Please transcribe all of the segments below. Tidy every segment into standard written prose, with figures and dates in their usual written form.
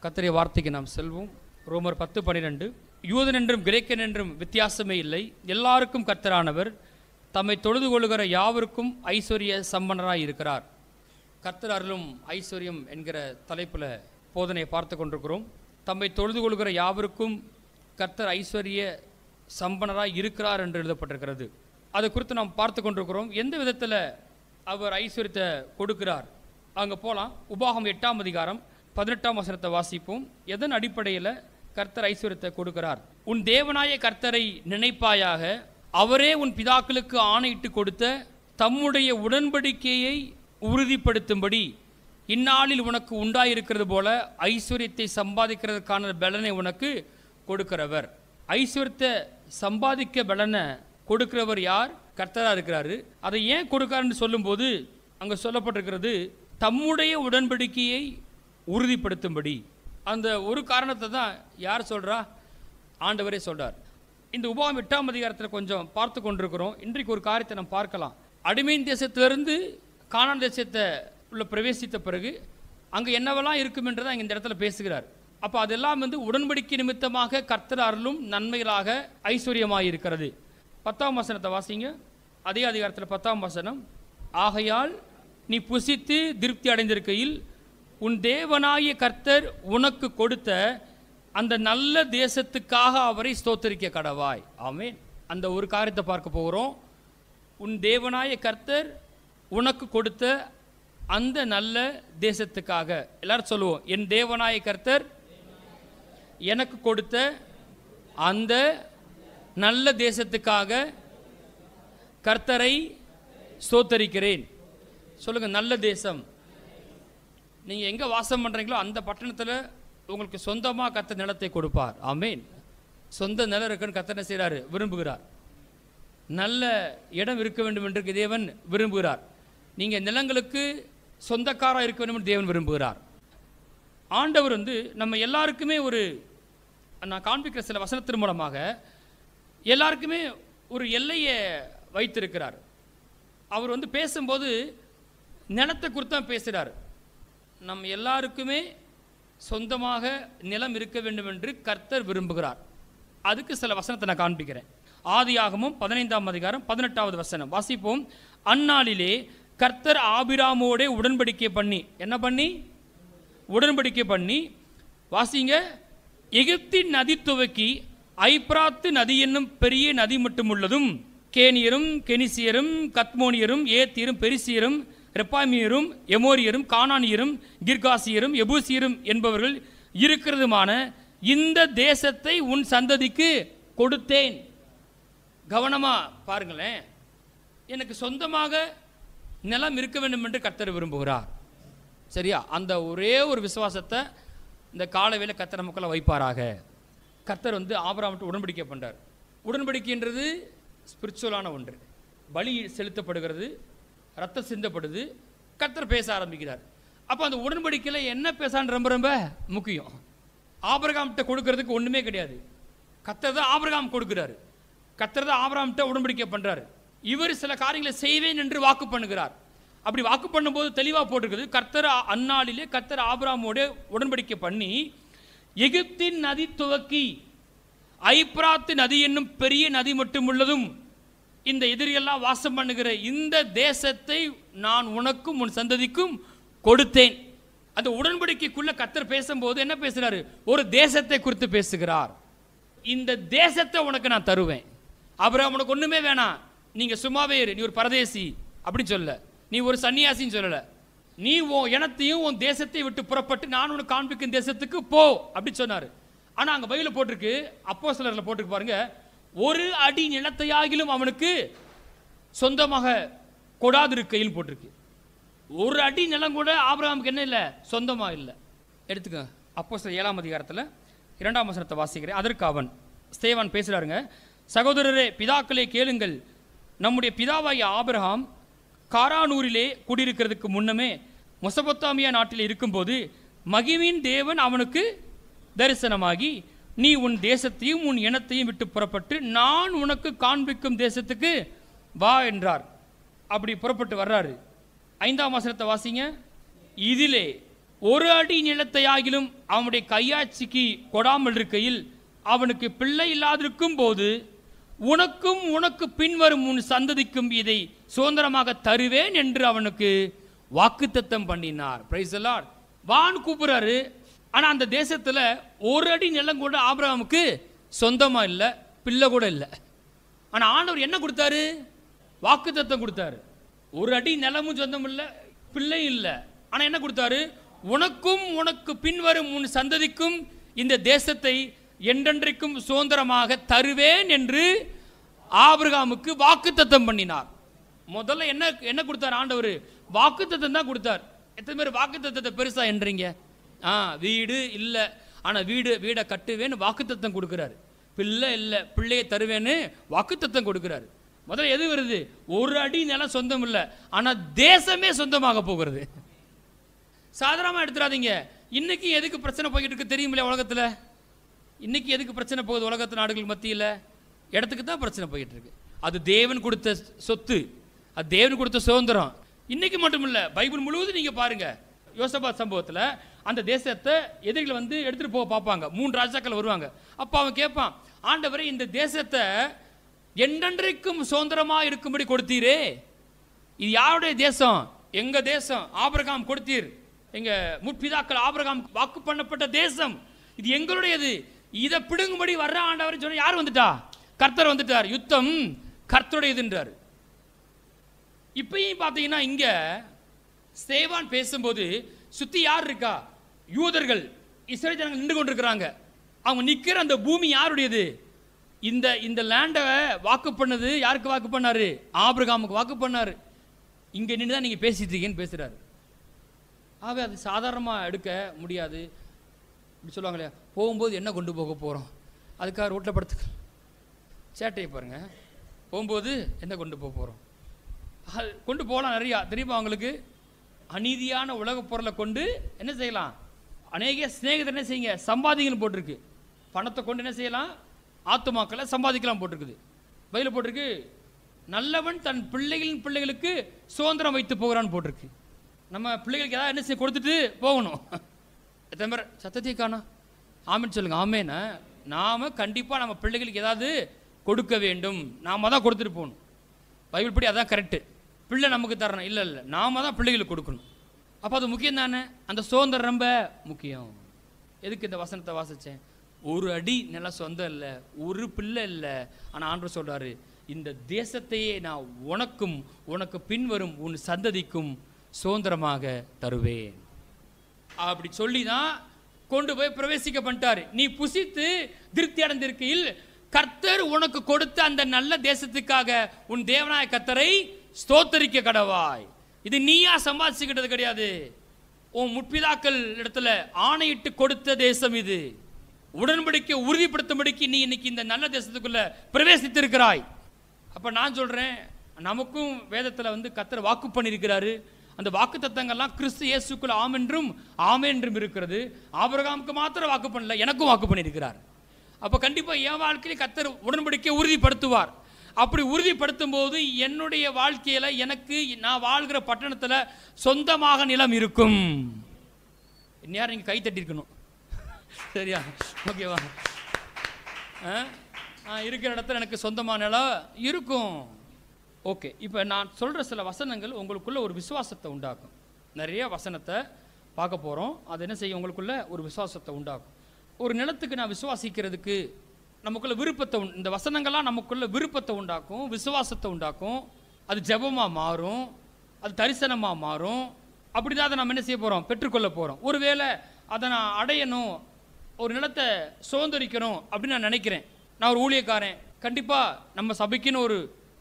கர்த்தருடைய வார்த்தைக்கு நாம் செல்வோம். ரோமர் 10:12. யூதன் என்றும் கிரேக்கன் என்றும் வித்தியாசமே இல்லை, எல்லாருக்கும் கர்த்தரானவர் தம்மை தொழுது கொள்ளுகிற யாவருக்கும் ஐஸ்வர்ய சம்பன்னராய் இருக்கிறார். கர்த்தர் அருளும் ஐஸ்வர்யம் என்கிற தலைப்பில் போதனையை பார்த்து கொண்டிருக்கிறோம். தம்மை தொழுது கொள்ளுகிற யாவருக்கும் கர்த்தர் ஐஸ்வர்ய சம்பன்னராய் இருக்கிறார் என்று எழுதப்பட்டிருக்கிறது. அது குறித்து நாம் பார்த்து கொண்டிருக்கிறோம். எந்த விதத்தில் அவர் ஐஸ்வர்யத்தை கொடுக்கிறார் அங்கே போகலாம். உபாகம் 8ஆம் அதிகாரம் 18ஆம் வசனத்தை வாசிப்போம். எதன் அடிப்படையில் கர்த்தர் ஐஸ்வர்யத்தை கொடுக்கிறார்? உன் தேவனாய கர்த்தரை நினைப்பாயாக, அவரே உன் பிதாக்களுக்கு ஆணையிட்டு கொடுத்த தம்முடைய உடன்படிக்கையை உறுதிப்படுத்தும்படி இந்நாளில் உனக்கு உண்டாயிருக்கிறது போல ஐஸ்வர்யத்தை சம்பாதிக்கிறதுக்கான பலனை உனக்கு கொடுக்கிறவர். ஐஸ்வர்யத்தை சம்பாதிக்க பலனை கொடுக்கிறவர் யார்? கர்த்தராக இருக்கிறாரு. அதை ஏன் கொடுக்காருன்னு சொல்லும்போது அங்கே சொல்லப்பட்டிருக்கிறது, தம்முடைய உடன்படிக்கையை உறுதிப்படுத்தும்படி. அந்த ஒரு காரணத்தை தான் யார் சொல்கிறா? ஆண்டவரே சொல்கிறார். இந்த உபாகம் 8ஆம் அதிகாரத்தில் கொஞ்சம் பார்த்து கொண்டிருக்கிறோம். இன்றைக்கு ஒரு காரியத்தை நம்ம பார்க்கலாம். அடிமையின் தேசத்திலிருந்து கானான் தேசத்தை உள்ள பிரவேசித்த பிறகு அங்கே என்னவெல்லாம் இருக்கும் என்று தான் இந்த இடத்துல பேசுகிறார். அப்போ அதெல்லாம் உடன்படிக்கை நிமித்தமாக கர்த்தர் அருளும் நன்மைகளாக ஐஸ்வர்யமாக இருக்கிறது. 10ஆம் வசனத்தை வாசிங்க. அதே அதிகாரத்தில் 10ஆம் வசனம், ஆகையால் நீ புசித்து திருப்தி அடைந்திருக்கையில் உன் தேவனாய கர்த்தர் உனக்கு கொடுத்த அந்த நல்ல தேசத்துக்காக அவரை ஸ்தோத்தரிக்க கடவாய். ஆமென். அந்த ஒரு காரியத்தை பார்க்க போகிறோம். உன் தேவனாய கர்த்தர் உனக்கு கொடுத்த அந்த நல்ல தேசத்துக்காக. எல்லாரும் சொல்லுவோம், என் தேவனாய கர்த்தர் எனக்கு கொடுத்த அந்த நல்ல தேசத்துக்காக கர்த்தரை ஸ்தோத்தரிக்கிறேன். சொல்லுங்க, நல்ல தேசம். நீங்கள் எங்கே வாசம் பண்ணுறீங்களோ அந்த பட்டணத்தில் உங்களுக்கு சொந்தமாக கர்த்தர் நிலத்தை கொடுப்பார். ஆமேன். சொந்த நிலம் இருக்குன்னு கர்த்தர் என்ன செய்கிறாரு? விரும்புகிறார். நல்ல இடம் இருக்க வேண்டும் என்று தேவன் விரும்புகிறார். நீங்கள் நிலங்களுக்கு சொந்தக்காராக இருக்க வேண்டும் என்று தேவன் விரும்புகிறார். ஆண்டவர் நம்ம எல்லாருக்குமே நான் காண்பிக்கிற சில வசனத்தின் மூலமாக எல்லாருக்குமே ஒரு எல்லையை வைத்திருக்கிறார். அவர் பேசும்போது நிலத்தை குறித்து தான் பேசுகிறார். நம்ம எல்லாருக்குமே சொந்தமாக நிலம் இருக்க வேண்டும் என்று கர்த்தர் விரும்புகிறார். அதுக்கு சில வசனத்தை நான் காண்பிக்கிறேன். ஆதியாகமம் 15ஆம் அதிகாரம் 18வது வசனம் வாசிப்போம். அந்நாளிலே கர்த்தர் ஆபிராமோடே உடன்படிக்கை பண்ணி, என்ன பண்ணி? உடன்படிக்கை பண்ணி. வாசிங்க. எகிப்தின் நதி துவக்கி ஐப்ராத்து நதி என்னும் பெரிய நதி மட்டும் உள்ளதும் கேனியரும் கெனிசியரும் கத்மோனியரும் ஏத்தியரும் பெரிசியரும் ரெப்பாமியரும் எமோரியரும் கானானியரும் கிர்காசியரும் எபூசியரும் என்பவர்கள் இருக்கிறதுமான இந்த தேசத்தை உன் சந்ததிக்கு கொடுத்தேன். கவனமா பாருங்களேன். எனக்கு சொந்தமாக நிலம் இருக்க வேண்டும் என்று கர்த்தர் விரும்புகிறார். சரியா? அந்த ஒரே ஒரு விசுவாசத்தை இந்த காலவேளை கர்த்தர் நமக்குள்ள வைப்பாராக. கர்த்தர் ஆபிரகாமுக்கு உடன்படிக்கை பண்றார். உடன்படிக்கைன்றது ஸ்பிரிச்சுவலான ஒன்று. பலி செலுத்தப்படுகிறது, ரத்தம் சிந்தப்படுது, கர்த்தர் பேச ஆரம்பிக்கிறார். அப்போ அந்த உடன்படிக்கையில் என்ன பேசான்னு ரொம்ப ரொம்ப முக்கியம். ஆபிரகாம்கிட்ட கொடுக்கறதுக்கு ஒன்றுமே கிடையாது. கர்த்தர் தான் ஆபிரகாம் கொடுக்கிறாரு. கர்த்தர் தான் ஆபிரகாம்கிட்ட உடன்படிக்கை பண்ணுறாரு. இவர் சில காரியங்களை செய்வேன் என்று வாக்கு பண்ணுகிறார். அப்படி வாக்கு பண்ணும்போது தெளிவாக போட்டிருக்குது, கர்த்தர் அந்நாளிலே கர்த்தர் ஆபிரகாமோடு உடன்படிக்கை பண்ணி எகிப்தின் நதி துவக்கி ஐப்ராத்து நதி என்னும் பெரிய நதி மட்டும் உள்ளதும் இந்த எதிரியெல்லாம் வாசம் பண்ணுகிற இந்த தேசத்தை நான் உனக்கும் உன் சந்ததிக்கும் கொடுத்தேன். அந்த உடன்படிக்கைக்குள்ள கர்த்தர் பேசும்போது என்ன பேசுறாரு? ஒரு தேசத்தை குறித்து பேசுகிறார். இந்த தேசத்தை உனக்கு நான் தருவேன். அப்புறம் உனக்கு ஒண்ணுமே வேணாம், நீங்க சும்மாவே இரு, நீ ஒரு பரதேசி அப்படின்னு சொல்ல, நீ ஒரு சன்னியாசின்னு சொல்லல, நீ உன் இனத்தையும் உன் தேசத்தை விட்டு புறப்பட்டு நான் உனக்கு காண்பிக்கும் தேசத்துக்கு போ அப்படி சொன்னாரு. ஆனா அங்க பைபிள்ல போட்டிருக்கு, அப்போஸ்தலர்ல போட்டிருக்கு பாருங்க, ஒரு அடி நிலத்தையாகிலும் அவனுக்கு சொந்தமாக கொடாதிருக்கையில் போட்டிருக்கு. ஒரு அடி நிலம் கூட ஆபிரகாமுக்கு என்ன இல்லை? சொந்தமா இல்லை. எடுத்துக்க. அப்போஸ்தலர் 7ஆம் அதிகாரத்தில் 2ஆம் வசனத்தை வாசிக்கிறேன். அதற்கு அவன் ஸ்தேவான் பேசுறாருங்க. சகோதரரே, பிதாக்களே கேளுங்கள். நம்முடைய பிதாவாகிய ஆபிரகாம் காரானூரிலே குடியிருக்கிறதுக்கு முன்னமே மெசொப்பொத்தாமியா நாட்டில் இருக்கும்போது மகிமையின் தேவன் அவனுக்கு தரிசனமாகி, நீ உன் தேசத்தையும் உன் இனத்தையும் விட்டு புறப்பட்டு நான் உனக்கு காண்பிக்கும் தேசத்துக்கு வா என்றார். அப்படி புறப்பட்டு வர்றாரு. 5ஆம் வசனத்தை வாசிங்க. இதிலே ஒரு அடி நிலத்தை ஆகிலும் அவனுடைய கையாட்சிக்கு கொடாமல் இருக்கையில் அவனுக்கு பிள்ளை இல்லாதிருக்கும் போது உனக்கும் உனக்கு பின்வரும் உன் சந்ததிக்கும் இதை சுதந்திரமாக தருவேன் என்று அவனுக்கு வாக்குத்தத்தம் பண்ணினார். Price the Lord. வான் கூப்பிடுறாரு. ஆனா அந்த தேசத்துல ஒரு அடி நிலம் கூட ஆபிரகாமுக்கு சொந்தமா இல்லை, பிள்ளை கூட இல்லை. ஆனா ஆண்டவர் என்ன கொடுத்தாரு? வாக்குத்தத்தம் கொடுத்தாரு. ஒரு அடி நிலமும் சொந்தம் இல்லை, பிள்ளையும் இல்லை. ஆனா என்ன கொடுத்தாரு? உனக்கும் உனக்கு பின்வரும் உன் சந்ததிக்கும் இந்த தேசத்தை என்றென்றைக்கும் சுதந்திரமாக தருவேன் என்று ஆபிரகாமுக்கு வாக்குத்தத்தம் பண்ணினார். முதல்ல என்ன என்ன கொடுத்தார் ஆண்டவர்? வாக்குத்தத்தம் தான் கொடுத்தார். எத்தனை பேர் வாக்குத்தத்தத்தை பெருசா என்றீங்க? வீடு இல்லை, ஆனா வீடை கட்டுவேன்னு வாக்குத்தத்தம் கொடுக்கிறாரு. பிள்ளை இல்லை, பிள்ளையை தருவேன்னு வாக்குத்தத்தம் கொடுக்கிறாரு. முதல்ல எது வருது? ஒரு அடி நிலம் சொந்தம் இல்லை, ஆனா தேசமே சொந்தமாக போகிறது. சாதாரணமாக எடுத்துடாதீங்க. இன்னைக்கு எதுக்கு பிரச்சனை போய்கிட்டு இருக்கு தெரியுமில்ல உலகத்துல? இன்னைக்கு எதுக்கு பிரச்சனை போகுது உலகத்து நாடுகள் மத்தியில்? இடத்துக்கு தான் பிரச்சனை போய்கிட்டு இருக்கு. அது தேவன் கொடுத்த சொத்து, அது தேவன் கொடுத்த சுதந்திரம். இன்னைக்கு மட்டும் இல்லை, பைபிள் முழுவதும் நீங்க பாருங்க. யோசபாத் சம்பவத்தில் அந்த தேசத்தை எதிரிகள் வந்து எடுத்துட்டு போக பார்ப்பாங்க. 3 ராஜாக்கள் வருவாங்க. அப்போ அவன் கேட்பான், ஆண்டவரே இந்த தேசத்தை என்றென்றைக்கும் சுதந்திரமா இருக்கும்படி கொடுத்தீரே, இது யாருடைய தேசம்? எங்க தேசம், ஆபிரகாம் கொடுத்தீர். எங்க முற்பிதாக்கள் ஆபிரகாம் வாக்கு பண்ணப்பட்ட தேசம், இது எங்களுடையது. இதை பிடுங்கும்படி வர்ற ஆண்டவர் சொன்ன யார் வந்துட்டா? கர்த்தர் வந்துட்டார். யுத்தம் கர்த்தருடையதுன்றார். இப்பயும் பார்த்தீங்கன்னா இங்க ஸ்தேவான் பேசும்போது சுத்தி யார் இருக்கா? யூதர்கள், இஸ்ரவேல் ஜனங்கள் நின்று கொண்டிருக்கிறாங்க. அவங்க நிக்கிற அந்த பூமி யாருடையது? இந்த லேண்டை வாக்கு பண்ணது யாருக்கு வாக்கு பண்ணாரு? ஆபிரகாமுக்கு வாக்கு பண்ணாரு. இங்க நின்று தான் நீங்க பேசிட்டு இருக்கீங்கன்னு பேசுறாரு. ஆகவே அது சாதாரணமாக எடுக்க முடியாது. இப்படி சொல்லுவாங்க இல்லையா, போகும்போது என்ன கொண்டு போக போகிறோம், அதுக்காக ரோட்டில் படுத்துக்க சேட்டையை பாருங்க. போகும்போது என்ன கொண்டு போக போகிறோம், அது கொண்டு போகலாம் நிறையா. தெரியுமா அவங்களுக்கு? அநீதியான உலக பொருளை கொண்டு என்ன செய்யலாம்? அநேக சிநேகிதர் என்ன செய்யுங்க, சம்பாதிக்கணும் போட்டிருக்கு. பணத்தை கொண்டு என்ன செய்யலாம்? ஆத்துமாக்களை சம்பாதிக்கலாம் போட்டிருக்குது. பைபிள் போட்டிருக்கு, நல்லவன் தன் பிள்ளைகளுக்கு சுதந்திரம் வைத்து போகிறான்னு போட்டிருக்கு. நம்ம பிள்ளைகளுக்கு ஏதாவது என்ன செய்ய கொடுத்துட்டு போகணும். எத்தனை பேர் சத்தத்தை காணோம்? ஆமேன்னு சொல்லுங்க. ஆமேனா? நாம கண்டிப்பாக நம்ம பிள்ளைகளுக்கு ஏதாவது கொடுக்க வேண்டும். நாம தான் கொடுத்துட்டு போகணும். பைபிள் படி அதான் கரெக்டு. பிள்ளை நமக்கு தரணும் இல்லை, நாம தான் பிள்ளைகளுக்கு கொடுக்கணும். அப்போ அது முக்கியம் தானே. அந்த சுதந்திரம் ரொம்ப முக்கியம். எதுக்கு இந்த வசனத்தை வாசித்தேன்? ஒரு அடி நிலம் சொந்தம் இல்லை, ஒரு பிள்ளை இல்லை. ஆனால் ஆண்டவர் சொல்றாரு, இந்த தேசத்தையே நான் உனக்கும் உனக்கு பின்வரும் உன் சந்ததிக்கும் சுதந்திரமாக தருவேன். அப்படி சொல்லி தான் கொண்டு போய் பிரவேசிக்க பண்ணிட்டாரு. நீ புசித்து திருப்தி அடைந்திருக்கையில் கர்த்தர் உனக்கு கொடுத்த அந்த நல்ல தேசத்துக்காக உன் தேவனாய கர்த்தரை ஸ்தோத்தரிக்க கடவாய். இது நீயா சம்பாதிச்சுக்கிட்டது கிடையாது. உன் முற்பிதாக்கள் இடத்துல ஆணையிட்டு கொடுத்த தேசம் இது. உடன்படிக்கை உறுதிப்படுத்தும்படிக்கு நீ இன்னைக்கு இந்த நல்ல தேசத்துக்குள்ள பிரவேசித்திருக்கிறாய். அப்ப நான் சொல்றேன், நமக்கும் வேதத்துல வந்து கர்த்தர் வாக்கு பண்ணியிருக்கிறாரு. அந்த வாக்கு தத்தங்கள்லாம் கிறிஸ்து இயேசுக்குள்ள ஆமென்றும் ஆமென்றும் இருக்கிறது. ஆபிரகாமுக்கு மாத்திரம் வாக்கு பண்ணல, எனக்கும் வாக்கு பண்ணியிருக்கிறார். அப்ப கண்டிப்பா என் வாழ்க்கையில கர்த்தர் உடன்படிக்கை உறுதிப்படுத்துவார். அப்படி உறுதிப்படுத்தும் போது என்னுடைய வாழ்க்கையில எனக்கு நான் வாழ்கிற பட்டணத்துல சொந்தமாக நிலம் இருக்கும். இந்நேரம் நீங்க கை தட்டி இருக்கணும். சரியா? ஓகேவா? இருக்கிற இடத்துல எனக்கு சொந்தமான நிலம் இருக்கும். ஓகே. இப்போ நான் சொல்கிற சில வசனங்கள் உங்களுக்குள்ள ஒரு விசுவாசத்தை உண்டாக்கும். நிறைய வசனத்தை பார்க்க போகிறோம். அது என்ன செய்யும்? உங்களுக்குள்ள ஒரு விசுவாசத்தை உண்டாக்கும். ஒரு நிலத்துக்கு நான் விசுவாசிக்கிறதுக்கு நமக்குள்ள விருப்பத்தை இந்த வசனங்கள்லாம் நமக்குள்ள விருப்பத்தை உண்டாக்கும், விசுவாசத்தை உண்டாக்கும். அது ஜெபமாக மாறும், அது தரிசனமாக மாறும். அப்படி தான் அதை நம்ம என்ன செய்ய போகிறோம்? பெற்றுக்கொள்ள போகிறோம். ஒருவேளை அதை நான் அடையணும், ஒரு நிலத்தை சுதந்திரிக்கணும் அப்படின்னு நான் நினைக்கிறேன். நான் ஒரு ஊழியக்காரன், கண்டிப்பாக நம்ம சபைக்குன்னு ஒரு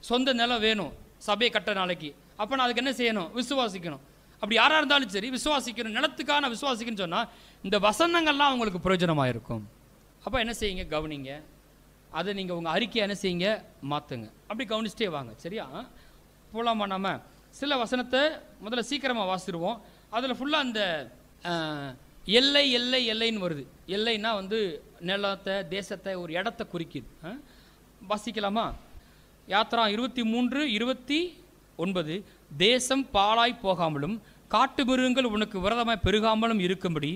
சொந்த நிலம் வேணும், சபையை கட்ட நாளைக்கு. அப்போ நான் அதுக்கு என்ன செய்யணும்? விசுவாசிக்கணும். அப்படி யாராக இருந்தாலும் சரி விசுவாசிக்கணும். நிலத்துக்கான விசுவாசிக்கணும்னு சொன்னால் இந்த வசனங்கள்லாம் உங்களுக்கு பிரயோஜனமாக இருக்கும். அப்போ என்ன செய்யுங்க? கவனிங்க. அதை நீங்கள் உங்கள் அறிக்கையை என்ன செய்யுங்க? மாற்றுங்க. அப்படி கவனிச்சிட்டே வாங்க. சரியா? போகலாமா? நம்ம சில வசனத்தை முதல்ல சீக்கிரமாக வாசிடுவோம். அதில் ஃபுல்லாக அந்த எல்லை எல்லை எல்லைன்னு வருது. எல்லைன்னா வந்து நிலத்தை, தேசத்தை, ஒரு இடத்த குறிக்குது. வாசிக்கலாமா? யாத்ரா 23:29. தேசம் பாழாய் போகாமலும் காட்டு மிருகங்கள் உனக்கு விரதமாய் பெருகாமலும் இருக்கும்படி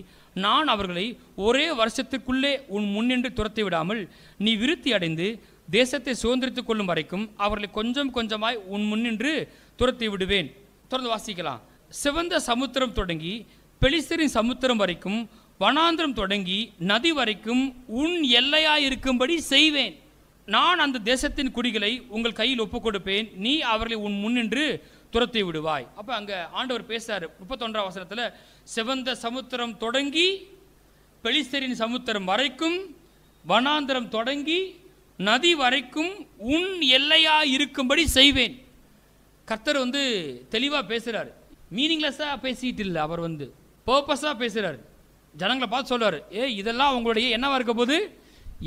நான் அவர்களை ஒரே வருஷத்திற்குள்ளே உன் முன்னின்று துரத்தி விடாமல் நீ விருத்தி அடைந்து தேசத்தை சுதந்திரித்துக் கொள்ளும் வரைக்கும் அவர்களை கொஞ்சம் கொஞ்சமாய் உன் முன்னின்று துரத்தி விடுவேன். தொடர்ந்து வாசிக்கலாம். சிவந்த சமுத்திரம் தொடங்கி பெலிஸ்தரின் சமுத்திரம் வரைக்கும் வனாந்திரம் தொடங்கி நதி வரைக்கும் உன் எல்லையாயிருக்கும்படி செய்வேன். நான் அந்த தேசத்தின் குடிகளை உங்கள் கையில் ஒப்புக் கொடுப்பேன். நீ அவர்களை உன் முன்னின்று துரத்தி விடுவாய். அப்போ அங்கே ஆண்டவர் பேசுறாரு 31ஆம் வசனத்தில், சிவந்த சமுத்திரம் தொடங்கி பெலிஸ்தரின் சமுத்திரம் வரைக்கும் வனாந்திரம் தொடங்கி நதி வரைக்கும் உன் எல்லையா இருக்கும்படி செய்வேன். கர்த்தர் தெளிவாக பேசுகிறார். மீனிங்லெஸ்ஸாக பேசிட்டு இல்லை, அவர் பர்பஸாக பேசுகிறார். ஜனங்களை பார்த்து சொல்றாரு, இதெல்லாம் உங்களுடைய என்னவா இருக்க போது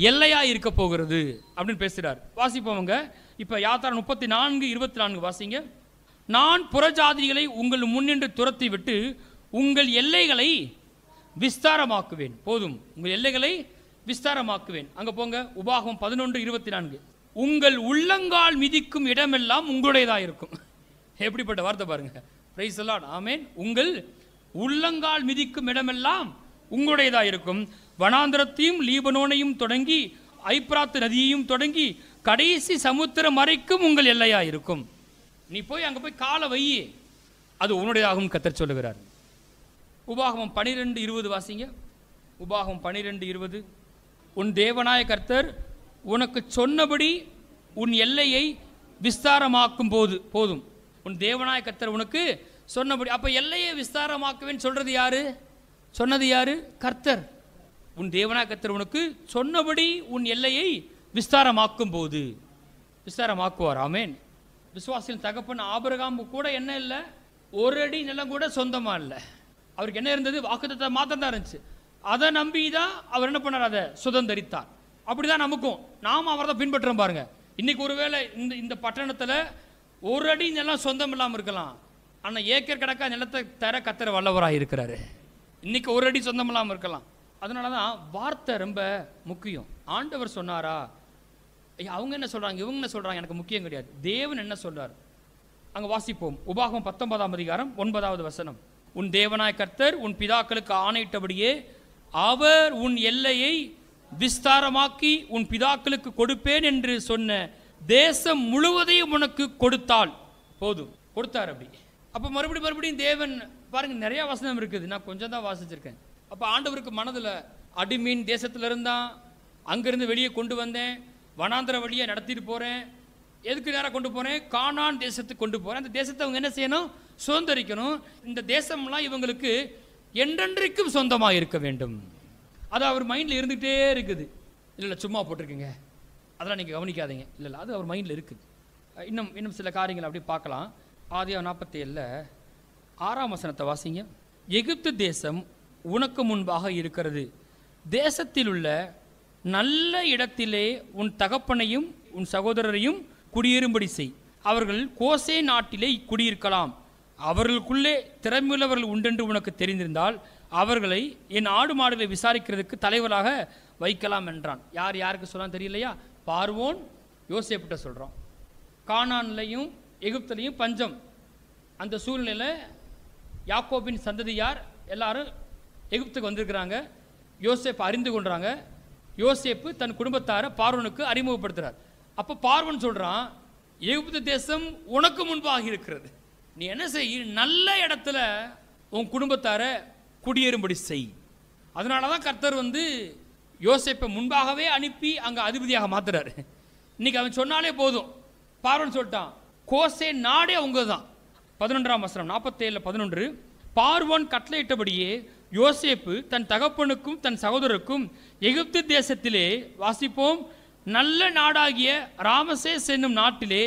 எல்லையா இருக்க போகிறது அப்படின்னு பேசுகிறார். வாசிப்பவங்க இப்போ யாத்திரை 34:24 வாசிங்க. நான் புறஜாதிகளை உங்கள் முன்னின்று துரத்தி விட்டு உங்கள் எல்லைகளை விஸ்தாரமாக்குவேன். போதும், உங்கள் எல்லைகளை விஸ்தாரமாக்குவேன். அங்கே போங்க, உபாகமம் 11:24. உங்கள் உள்ளங்கால் மிதிக்கும் இடமெல்லாம் உங்களுடையதாக இருக்கும். எப்படிப்பட்ட வார்த்தை பாருங்க. Praise the Lord. ஆமென். உங்கள் உள்ளங்கால் மிதிக்கும் இடமெல்லாம் உங்களுடையதாக இருக்கும். வனாந்திரத்தையும் லீபனோனையும் தொடங்கி ஐப்ராத்து நதியையும் தொடங்கி கடைசி சமுத்திரம் வரைக்கும் உங்கள் எல்லையாக இருக்கும். நீ போய் அங்கே போய் காலை வை, அது உன்னுடையதாகவும் கர்த்தர் சொல்லுகிறார். உபாகமம் 12:20 வாசிங்க. உபாகமம் 12:20. உன் தேவனாய கர்த்தர் உனக்கு சொன்னபடி உன் எல்லையை விஸ்தாரமாக்கும் போது போதும். உன் தேவனாய கர்த்தர் உனக்கு சொன்னபடி. அப்போ எல்லையை விஸ்தாரமாக்குவேன்னு சொல்றது யாரு? சொன்னது யாரு? கர்த்தர். உன் தேவனாய கர்த்தர் உனக்கு சொன்னபடி உன் எல்லையை விஸ்தாரமாக்கும் போது விஸ்தாரமாக்குவார். ஆமென். விசுவாசியின் தகப்பன் ஆபிரகாம் கூட என்ன இல்லை, ஒரு அடி நிலம் கூட சொந்தமா இல்லை. அவருக்கு என்ன இருந்தது? வாக்குத்தத்தம் மாத்திரம் தான் இருந்துச்சு. அதை நம்பி தான் அவர் என்ன பண்ணார்? அதை சுதந்தரித்தார். அப்படிதான் நமக்கும், நாம் அவரை தான் பின்பற்றோம். பாருங்க, இன்னைக்கு ஒருவேளை இந்த பட்டணத்தில் ஒரு அடி நிலம் சொந்தம் இல்லாமல் இருக்கலாம், ஆனால் ஏக்கர் கணக்கா நிலத்தை தர கர்த்தர் வல்லவராக இருக்கிறாரு. இன்னைக்கு ஒரு அடி சொந்தம் இல்லாமல் இருக்கலாம். அதனால தான் வார்த்தை ரொம்ப முக்கியம். ஆண்டவர் சொன்னாரா, அவங்க என்ன சொல்றாங்க, இவங்க என்ன சொல்றாங்க, எனக்கு முக்கியம் கிடையாது. தேவன் என்ன சொல்றார் அங்க வாசிப்போம். உபாகமம் 19ஆம் அதிகாரம் 9வது வசனம். உன் தேவனாய கர்த்தர் உன் பிதாக்களுக்கு ஆணையிட்டபடியே அவர் உன் எல்லையை விஸ்தாரமாக்கி உன் பிதாக்களுக்கு கொடுப்பேன் என்று சொன்ன தேசம் முழுவதையும் உனக்கு கொடுத்தால் போதும். கொடுத்தார். அப்படி அப்போ மறுபடியும் தேவன் பாருங்க, நிறைய வசனம் இருக்குது, நான் கொஞ்சம் தான் வாசிச்சிருக்கேன். அப்போ ஆண்டவருக்கு மனதில் அடிமீன் தேசத்துல இருந்தான், அங்கிருந்து வெளியே கொண்டு வந்தேன், வனாந்திர வழியை நடத்திட்டு போகிறேன். எதுக்கு நேராக கொண்டு போகிறேன்? கானான் தேசத்துக்கு கொண்டு போகிறேன். அந்த தேசத்தை அவங்க என்ன செய்யணும்? சுதந்திரிக்கணும். இந்த தேசம்லாம் இவங்களுக்கு என்றென்றைக்கும் சொந்தமாக இருக்க வேண்டும். அது அவர் மைண்டில் இருந்துகிட்டே இருக்குது. இல்லை சும்மா போட்டிருக்குங்க, அதெல்லாம் நீங்கள் கவனிக்காதீங்க. இல்லை அது அவர் மைண்டில் இருக்குது. இன்னும் சில காரியங்கள் அப்படி பார்க்கலாம். ஆதியாகமம் 47 6ஆம் வசனத்தை வாசிங்க. எகிப்து தேசம் உனக்கு முன்பாக இருக்கிறது. தேசத்தில் உள்ள நல்ல இடத்திலே உன் தகப்பனையும் உன் சகோதரரையும் குடியேறும்படி செய். அவர்கள் கோசே நாட்டிலே குடியிருக்கலாம். அவர்களுக்குள்ளே திறமையுள்ளவர்கள் உண்டென்று உனக்கு தெரிந்திருந்தால் அவர்களை என் ஆடு மாடுகளை விசாரிக்கிறதுக்கு தலைவராக வைக்கலாம் என்றான். யாருக்கு சொல்லலாம் தெரியலையா? பார்வோன் யோசேப்பிட்ட சொல்கிறான். கானான்லையும் எகிப்திலையும் பஞ்சம். அந்த சூழ்நிலையில் யாக்கோபின் சந்ததியார் எல்லாரும் எகிப்துக்கு வந்திருக்கிறாங்க. யோசேப்பு அறிந்து கொள்றாங்க. யோசேப்பு தன் குடும்பத்தாரை பார்வோனுக்கு அறிமுகப்படுத்துறார். அப்போ பார்வோன் சொல்றான், எகிப்து தேசம் உனக்கு முன்பாக இருக்கிறது, நீ என்ன செய், நல்ல இடத்துல உன் குடும்பத்தாரை குடியேறும்படி செய். அதனால தான் கர்த்தர் யோசேப்பை முன்பாகவே அனுப்பி அங்கே அதிபதியாக மாத்துறாரு. இன்னைக்கு அவன் சொன்னாலே போதும். பார்வோன் சொல்லிட்டான், கோசே நாடே அவங்க தான். 11ஆம் வசனம் 47:11. பார்வோன் கட்டளையிட்டபடியே யோசேப்பு தன் தகப்பனுக்கும் தன் சகோதரருக்கும் எகிப்து தேசத்திலே வாசிப்போம் நல்ல நாடாகிய ராமசேஸ் என்னும் நாட்டிலே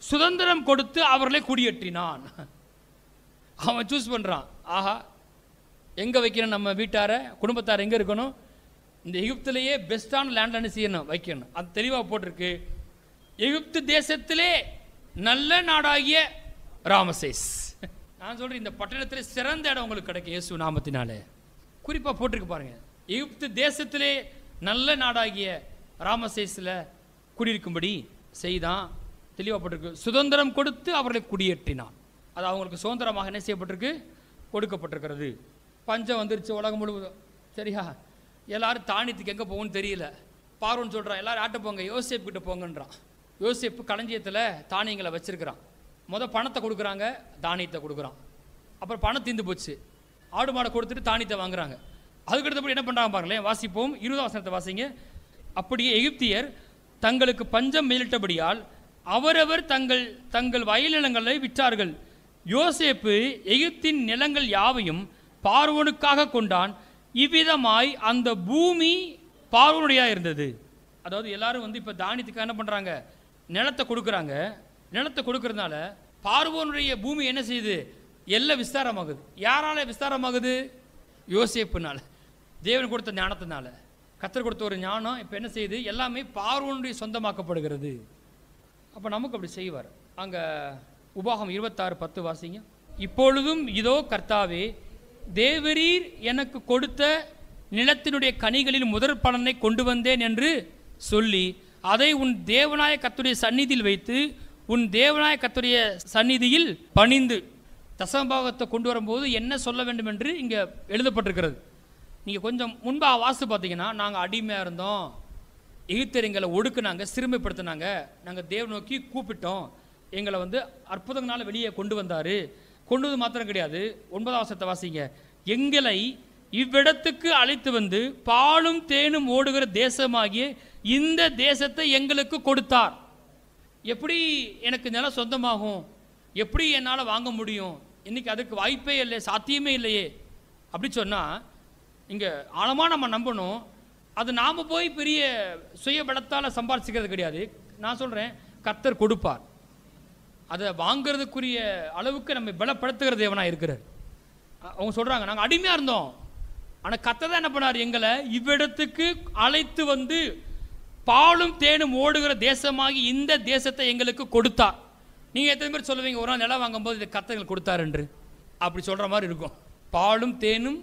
சுதந்திரம் கொடுத்து அவர்களை குடியேற்றினான். அவன் சூஸ் பண்றான். ஆஹா, எங்க வைக்கணும் நம்ம வீட்டார குடும்பத்தார் எங்க இருக்கணும்? இந்த எகிப்திலேயே பெஸ்டான லேண்ட்ல செய்யணும், வைக்கணும். அது தெளிவாக போட்டிருக்கு. எகிப்து தேசத்திலே நல்ல நாடாகிய ராமசேஸ். நான் சொல்றேன், இந்த பட்டணத்தில் சிறந்த இடம் உங்களுக்கு கிடைக்கும் இயேசு நாமத்தினாலே. குறிப்பா போட்டிருக்கு பாருங்க, எகிப்து தேசத்திலே நல்ல நாடாகிய ராமசேஸ்ல குடியிருக்கும்படி செய்தான். தெளிவாக போட்டிருக்கு. சுதந்திரம் கொடுத்து அவர்களை குடியேற்றினான். அது அவங்களுக்கு சுதந்திரமாக என்ன செய்யப்பட்டிருக்கு? கொடுக்கப்பட்டிருக்கிறது. பஞ்சம் வந்துருச்சு உலகம் முழுவதும், சரியா? எல்லாரும் தானியத்துக்கு எங்கே போகணும்னு தெரியல. பார்வோன் சொல்கிறான், எல்லாரும் ஆட்ட போங்க, யோசேப்பு கிட்ட போங்கன்றான். யோசேப்பு களஞ்சியத்தில் தானியங்களை வச்சிருக்கிறான். பணத்தை கொடுக்குறாங்க, தானியத்தை கொடுக்குறான். அப்புறம் பணம் தீர்ந்து போச்சு, ஆடு மாடை கொடுத்துட்டு தானியத்தை வாங்குறாங்க. அதுக்கடுத்தபடி என்ன பண்ணுறாங்க பாருங்களேன், வாசிப்போம். 20 வசனத்தை வாசிங்க. அப்படியே எகிப்தியர் தங்களுக்கு பஞ்சம் மேலிட்டபடியால் அவரவர் தங்கள் தங்கள் வயல் நிலங்களை விற்றார்கள். யோசேப்பு எகிப்தின் நிலங்கள் யாவையும் பார்வோனுக்காக கொண்டான். இவ்விதமாய் அந்த பூமி பார்வோனுடையா இருந்தது. அதாவது எல்லாரும் இப்போ தானியத்துக்கு என்ன பண்ணுறாங்க, நிலத்தை கொடுக்குறாங்க. நிலத்தை கொடுக்கறதுனால பார்வோனுடைய பூமி என்ன செய்யுது, எல்லாம் விஸ்தாரமாகுது. யாரால விஸ்தாரமாகுது? யோசேப்புனால, தேவன் கொடுத்த ஞானத்தினால. கர்த்தர் கொடுத்த ஒரு ஞானம் இப்போ என்ன செய்யுது, எல்லாமே பார்வோனுடைய சொந்தமாக்கப்படுகிறது. அப்போ நமக்கு அப்படி செய்வார். அங்கே உபாகம் 26:10 வாசிங்க. இப்பொழுதும் இதோ கர்த்தாவே, தேவரீர் எனக்கு கொடுத்த நிலத்தினுடைய கனிகளில் முதற் பலனை கொண்டு வந்தேன் என்று சொல்லி அதை உன் தேவனாய கர்த்தருடைய சந்நிதியில் வைத்து உன் தேவனாய கர்த்தருடைய சந்நிதியில் பணிந்து. தசமபாகத்தை கொண்டு வரும்போது என்ன சொல்ல வேண்டும் என்று இங்கே எழுதப்பட்டிருக்கிறது. நீங்கள் கொஞ்சம் முன்பாக வாசித்து பார்த்தீங்கன்னா, நாங்கள் அடிமையாக இருந்தோம், எகிப்தியர் எங்களை ஒடுக்குனாங்க, சிறுமைப்படுத்தினாங்க, நாங்கள் தேவ நோக்கி கூப்பிட்டோம், எங்களை அற்புதங்களால் வெளியே கொண்டு வந்தார். கொண்டு வந்து மாத்திரம் கிடையாது, 9ஆம் வசனத்தை வாசிங்க. எங்களை இவ்விடத்துக்கு அழைத்து வந்து பாலும் தேனும் ஓடுகிற தேசமாகிய இந்த தேசத்தை எங்களுக்கு கொடுத்தார். எப்படி எனக்கு நிலம் சொந்தமாகும், எப்படி என்னால் வாங்க முடியும்? இன்னைக்கு அதுக்கு வாய்ப்பே இல்லை, சாத்தியமே இல்லையே. அப்படி சொன்னால் இங்கே ஆழமாக நம்ம நம்பணும், அது நாம் போய் பெரிய சுய பலத்தால் சம்பாதிச்சிக்கிறது கிடையாது. நான் சொல்கிறேன், கர்த்தர் கொடுப்பார். அதை வாங்கிறதுக்குரிய அளவுக்கு நம்ம பலப்படுத்துகிற தேவனாக இருக்கிறார். அவங்க சொல்கிறாங்க, நாங்கள் அடிமையாக இருந்தோம், ஆனால் கர்த்தர் தான் என்ன பண்ணார், எங்களை இவ்விடத்துக்கு அழைத்து வந்து பாலும் தேனும் ஓடுகிற தேசமாகி இந்த தேசத்தை எங்களுக்கு கொடுத்தார். நீங்கள் எத்தனை பேர் சொல்லுவீங்க, ஒரு நாள் நிலம் வாங்கும்போது இதை கர்த்தர் எங்களுக்கு கொடுத்தார் என்று? அப்படி சொல்கிற மாதிரி இருக்கும். பாலும் தேனும்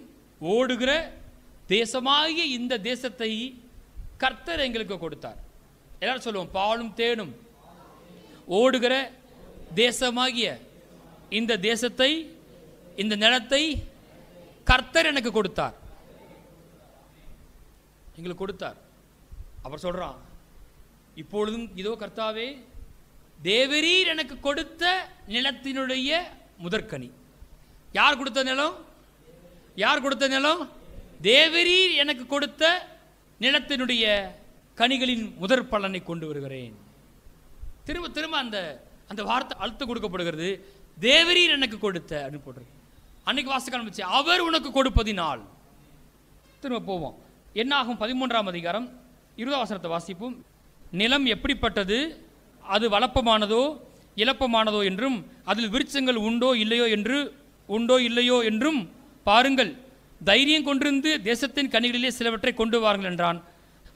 ஓடுகிற தேசமாகிய இந்த தேசத்தை கர்த்தர் எங்களுக்கு கொடுத்தார். எல்லாரும் சொல்லுவோம், பாலும் தேனும் ஓடுகிற தேசமாகிய இந்த தேசத்தை, இந்த நிலத்தை கர்த்தர் எனக்கு கொடுத்தார், எங்களுக்கு கொடுத்தார். அப்புறம் சொல்றான், இப்பொழுதும் இதோ கர்த்தாவே, தேவரீர் எனக்கு கொடுத்த நிலத்தினுடைய முதற்கனி. யார் கொடுத்த நிலம்? யார் கொடுத்த நிலம்? தேவரீர் எனக்கு கொடுத்த நிலத்தினுடைய கனிகளின் முதற் பலனை கொண்டு வருகிறேன். திரும்ப திரும்ப அந்த அந்த வார்த்தை அழுத்தம் கொடுக்கப்படுகிறது. தேவரீர் எனக்கு கொடுத்த அப்படின்னு போட்டிருக்கு. அன்னைக்கு வாசிக்க ஆரம்பிச்சு, அவர் உனக்கு கொடுப்பதினால். திரும்ப போவோம். என்னாகும் 13ஆம் அதிகாரம் 20ஆம் வசனத்தை வாசிப்போம். நிலம் எப்படிப்பட்டது, அது வளப்பமானதோ இலப்பமானதோ என்றும் அதில் விருட்சங்கள் உண்டோ இல்லையோ என்றும் பாருங்கள். தைரியம் கொண்டிருந்து தேசத்தின் கனிகளிலே சிலவற்றை கொண்டு வாருங்கள் என்றான்.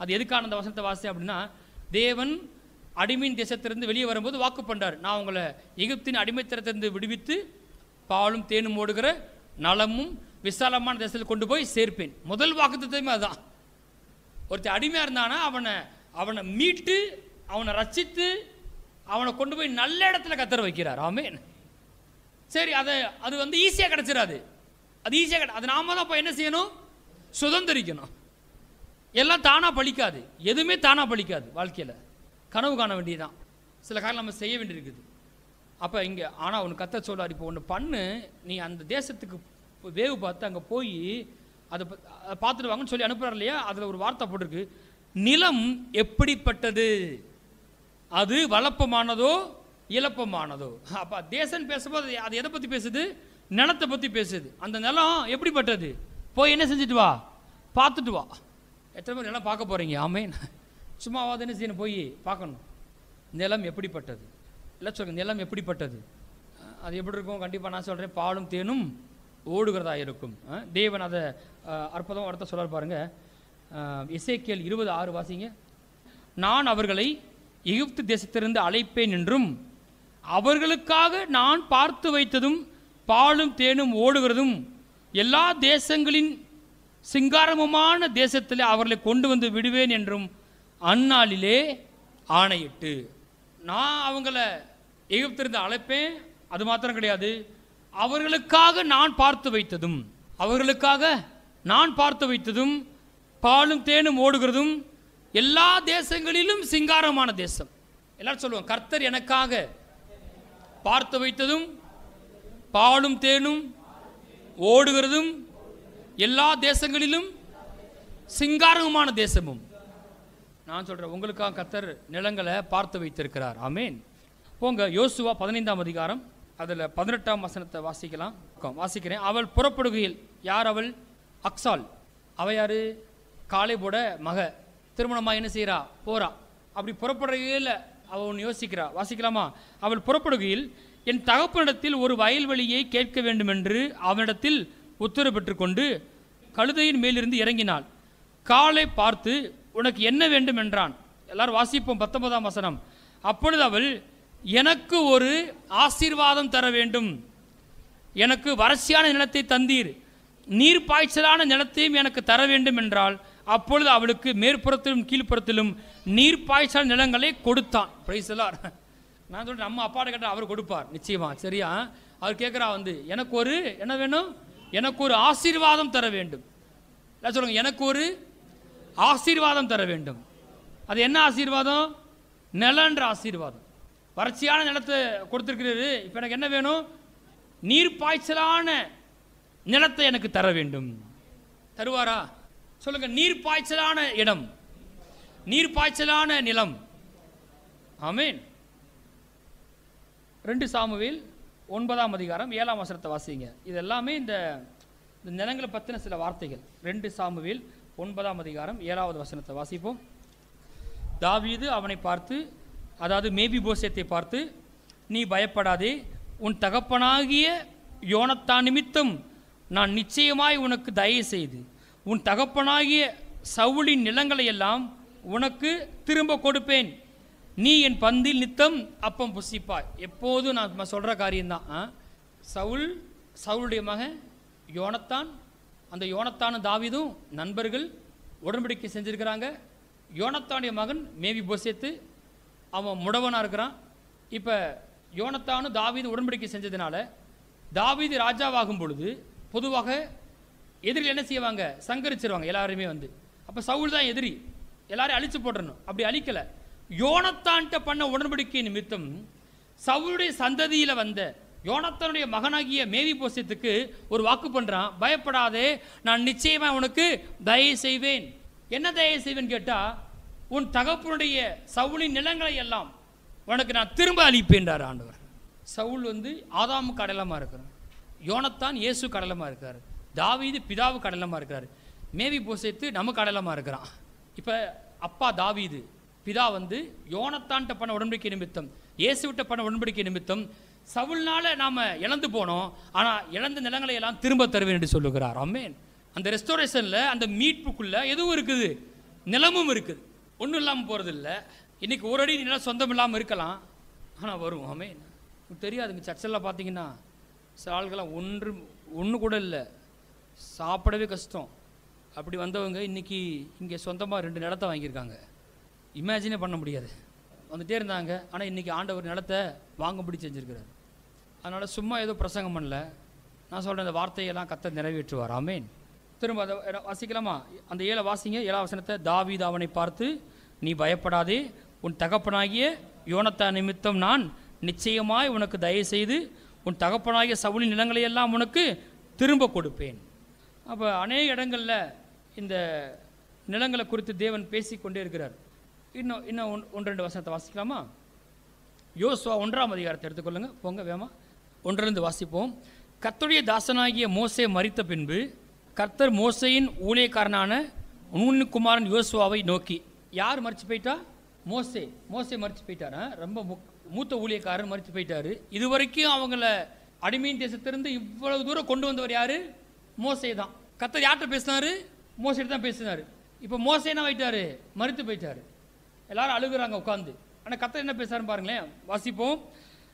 அது எதுக்கான அந்த வசனத்தை வாசி அப்படின்னா, தேவன் அடிமையின் தேசத்திலிருந்து வெளியே வரும்போது வாக்கு பண்ணார், நான் உங்களை எகிப்தின் அடிமைத்தனத்திலிருந்து விடுவித்து பாலும் தேனும் ஓடுகிற நலமும் விசாலமான தேசத்தில் கொண்டு போய் சேர்ப்பேன். முதல் வாக்குத்தத்தமே அதுதான். ஒருத்தர் அடிமையாக இருந்தானா அவனை மீட்டு, அவனை ரட்சித்து, அவனை கொண்டு போய் நல்ல இடத்துல கர்த்தர் வைக்கிறார். ஆமென். சரி, அது ஈஸியாக கிடச்சிடாது. அது ஈஸியாக அது நாம தான் இப்போ என்ன செய்யணும், சுதந்திரிக்கணும். எல்லாம் தானாக பழிக்காது, எதுவுமே தானாக பழிக்காது. வாழ்க்கையில் கனவு காண வேண்டியதுதான், சில காலம் நம்ம செய்ய வேண்டியிருக்குது. அப்போ இங்கே ஆனால் ஒன்று கர்த்தர் சொல்றார், இப்போ ஒன்று பண்ணு, நீ அந்த தேசத்துக்கு வேவு பார்த்து அங்கே போய் அதை பார்த்துட்டு வாங்கன்னு சொல்லி அனுப்புகிறார் இல்லையா? அதில் ஒரு வார்த்தை போட்டிருக்கு, நிலம் எப்படிப்பட்டது, அது வளப்பமானதோ இலப்பமானதோ. அப்போ தேசம் பேசும்போது அது எதை பற்றி பேசுது? நிலத்தை பற்றி பேசுது. அந்த நிலம் எப்படிப்பட்டது, போய் என்ன செஞ்சுட்டு வா, பார்த்துட்டு வா. எத்தனை பேர் நிலம் பார்க்க போகிறீங்க? ஆமென். சும்மாவாது என்ன செய்யணும், போய் பார்க்கணும். நிலம் எப்படிப்பட்டது இல்லை சொல்லுங்க, நிலம் எப்படிப்பட்டது, அது எப்படி இருக்கும்? கண்டிப்பாக நான் சொல்கிறேன், பாலும் தேனும் ஓடுகிறதா இருக்கும். தேவன் அதை அற்புதம் அர்த்தம் சொல்ல பாருங்க. எசேக்கியேல் 20:6 வாசிங்க. நான் அவர்களை எகிப்து தேசத்திலிருந்து அழைப்பேன் என்றும் அவர்களுக்காக நான் பார்த்து வைத்ததும் பாலும் தேனும் ஓடுகிறதும் எல்லா தேசங்களின் சிங்காரமுமான தேசத்தில் அவர்களை கொண்டு வந்து விடுவேன் என்றும் அந்நாளிலே ஆணையிட்டு. நான் அவங்கள எகிப்திலிருந்து அழைப்பேன், அது மாத்திரம் கிடையாது, அவர்களுக்காக நான் பார்த்து வைத்ததும் பாலும் தேனும் ஓடுகிறதும் எல்லா தேசங்களிலும் சிங்காரமான தேசம். எல்லாரும் சொல்லுவோம், கர்த்தர் எனக்காக பார்த்து வைத்ததும் பாலும் தேனும் ஓடுகிறதும் எல்லா தேசங்களிலும் சிங்காரமான தேசமும். நான் சொல்றேன், உங்களுக்காக கர்த்தர் நிலங்களை பார்த்து வைத்திருக்கிறார். ஆமேன். போங்க யோசுவா 15ஆம் அதிகாரம், அதில் 18ஆம் வசனத்தை வாசிக்கிறேன். அவள் புறப்படுகையில், யார் அவள்? அக்சால். அவ யாரு? காலேபோட மக. திருமணமாக என்ன செய்கிறா? போறா. அப்படி புறப்படுகையில் அவள் ஒன்று யோசிக்கிறா. வாசிக்கலாமா? அவள் புறப்படுகையில், என் தகப்பனிடத்தில் ஒரு வயல்வெளியை கேட்க வேண்டும் என்று அவனிடத்தில் உத்தரவு பெற்றுக்கொண்டு கழுதையின் மேலிருந்து இறங்கினாள். காலை பார்த்து, உனக்கு என்ன வேண்டும் என்றான். எல்லாரும் வாசிப்போம் 19ஆம் வசனம். அப்பொழுது அவள், எனக்கு ஒரு ஆசீர்வாதம் தர வேண்டும், எனக்கு வறட்சியான நிலத்தை தந்தீர், நீர் பாய்ச்சலான நிலத்தையும் எனக்கு தர வேண்டும் என்றால், அப்பொழுது அவளுக்கு மேற்புறத்திலும் கீழ்ப்புறத்திலும் நீர் பாய்ச்சல் நிலங்களை கொடுத்தான். Price the Lord. நான் சொல்றேன், நம்ம அப்பாட்ட கேட்டால் அவர் கொடுப்பார் நிச்சயமா. சரியா? அவர் கேட்குறா வந்து, எனக்கு ஒரு என்ன வேணும்? எனக்கு ஒரு ஆசீர்வாதம் தர வேண்டும். சொல்லுங்க, எனக்கு ஒரு ஆசீர்வாதம் தர வேண்டும். அது என்ன ஆசீர்வாதம்? நிலன்ற ஆசீர்வாதம். வறட்சியான நிலத்தை கொடுத்துருக்கிறது. இப்போ எனக்கு என்ன வேணும்? நீர் பாய்ச்சலான நிலத்தை எனக்கு தர வேண்டும். தருவாரா? சொல்லுங்க. நீர் பாய்ச்சலான இடம், நீர் பாய்ச்சலான நிலம். ஆமேன். 2 சாமுவேல் 9ஆம் அதிகாரம் 7ஆம் வசனத்தை வாசிங்க. இது எல்லாமே இந்த நிலங்களை பற்றின சில வார்த்தைகள். 2 சாமுவேல் 9ஆம் அதிகாரம் 7வது வசனத்தை வாசிப்போம். தாவீது அவனை பார்த்து, அதாவது மேபிபோசேத்தை பார்த்து, நீ பயப்படாதே, உன் தகப்பனாகிய யோனத்தான் நிமித்தம் நான் நிச்சயமாய் உனக்கு தயவு செய்து உன் தகப்பனாகிய சவுலின் நிலங்களை எல்லாம் உனக்கு திரும்ப கொடுப்பேன். நீ என் பந்தில் நித்தம் அப்பம் புசிப்பாய். எப்போதும் நான் சொல்கிற காரியம்தான். சவுளுடைய மகன் யோனத்தான், அந்த யோனத்தானும் தாவீதும் நண்பர்கள், உடன்படிக்கை செஞ்சுருக்கிறாங்க. யோனத்தானுடைய மகன் மேவிபோசேத்து, அவன் முடவனாக இருக்கிறான். இப்போ யோனத்தானும் தாவீது உடன்படிக்கை செஞ்சதுனால தாவீது ராஜாவாகும் பொழுது பொதுவாக எதிரிகள் என்ன செய்வாங்க? சங்கரிச்சிருவாங்க எல்லாருமே வந்து. அப்போ சவுல் தான் எதிரி, எல்லாரையும் அழிச்சு போட்டுறணும். அப்படி அழிக்கலை. யோனத்தான்கிட்ட பண்ண உடன்படிக்கை நிமித்தம் சவுளுடைய சந்ததியில் வந்த யோனத்தானுடைய மகனாகிய மேவிபோசேத்துக்கு ஒரு வாக்கு பண்ணுறான், பயப்படாதே, நான் நிச்சயமாக உனக்கு தயவு செய்வேன். என்ன தயவு செய்வேன்னு கேட்டால், உன் தகப்பனுடைய சவுலின் நிலங்களை எல்லாம் உனக்கு நான் திரும்ப அளிப்பேன்றார் ஆண்டவர். சவுல் வந்து ஆதாமுக்கு அடையாளமாக இருக்கிறார், யோனத்தான் இயேசுக்கு அடையாளமாக இருக்கார், தாவீது பிதாவுக்கு அடையாளமாக இருக்கிறார், மேவிபோசேத்து நமக்கு அடையாளமாக இருக்கிறான். இப்போ அப்பா தாவீது, பிதா வந்து யோனத்தான்கிட்ட பண்ண உடன்படிக்கை நிமித்தம், இயேசுவிட்ட பண்ண உடன்படிக்கை நிமித்தம் சவுல்னால நாம் இழந்து போனோம், ஆனால் இழந்த நிலங்களை எல்லாம் திரும்ப தருவேன் என்று சொல்லுகிறார். ஆமென். அந்த ரெஸ்டோரேஷனில், அந்த மீட்புக்குள்ளே எதுவும் இருக்குது? நிலமும் இருக்குது. ஒன்றும் இல்லாமல் போகிறது இல்லை. இன்றைக்கி ஒரு அடி நிலம் சொந்தம் இல்லாமல் இருக்கலாம், ஆனால் வரும். ஆமென். தெரியாதுங்க, சர்ச்செல்லாம் பார்த்தீங்கன்னா சில ஆள்கள்லாம் ஒன்று கூட இல்லை, சாப்பிடவே கஷ்டம். அப்படி வந்தவங்க இன்றைக்கி இங்கே சொந்தமாக 2 நிலத்தை வாங்கியிருக்காங்க. இமேஜினே பண்ண முடியாது. வந்துகிட்டே இருந்தாங்க, ஆனால் இன்றைக்கி ஆண்டவர் நிலத்தை வாங்கும்படி செஞ்சுருக்கிறார். அதனால் சும்மா ஏதோ பிரசங்கம் பண்ணல, நான் சொல்கிறேன், இந்த வார்த்தையெல்லாம் கர்த்தர் நிறைவேற்றுவார். ஆமென். திரும்ப அதை வாசிக்கலாமா? அந்த 7 வாசிங்க. 7ஆம் வசனத்தை. தாவீது அவனை பார்த்து, நீ பயப்படாதே, உன் தகப்பனாகிய யோனத்தான் நிமித்தம் நான் நிச்சயமாய் உனக்கு தயவு செய்து உன் தகப்பனாகிய சவுலின் நிலங்களை எல்லாம் உனக்கு திரும்ப கொடுப்பேன். அப்போ அநேக இடங்களில் இந்த நிலங்களை குறித்து தேவன் பேசிக்கொண்டே இருக்கிறார். இன்னும் 1-2 வசனத்தை வாசிக்கலாமா? யோசுவா 1ஆம் அதிகாரத்தை எடுத்துக்கொள்ளுங்க, போங்க வேமா. 1லிருந்து வாசிப்போம். கர்த்தருடைய தாசனாகிய மோசே மரித்த பின்பு கர்த்தர் மோசேயின் ஊழியக்காரனான நூனின் குமாரன் யோசுவாவை நோக்கி. யார் மரிச்சு போயிட்டா? மோசே மரிச்சு போயிட்டாரா? ரொம்ப மூத்த ஊழியக்காரன் மரிச்சு போயிட்டாரு. இதுவரைக்கும் அவங்கள அடிமையின் தேசத்திலிருந்து இவ்வளவு தூரம் கொண்டு வந்தவர் யாரு? மோசே தான். கர்த்தர் யார்கிட்ட பேசினாரு? மோசேட்ட தான் பேசினாரு. இப்போ மோசே என்ன ஆயிட்டாரு? மரித்து போயிட்டாரு. எல்லாரும் அழுகுறாங்க உட்காந்து. ஆனால் கர்த்தர் என்ன பேசுறாருன்னு பாருங்களேன், வாசிப்போம்.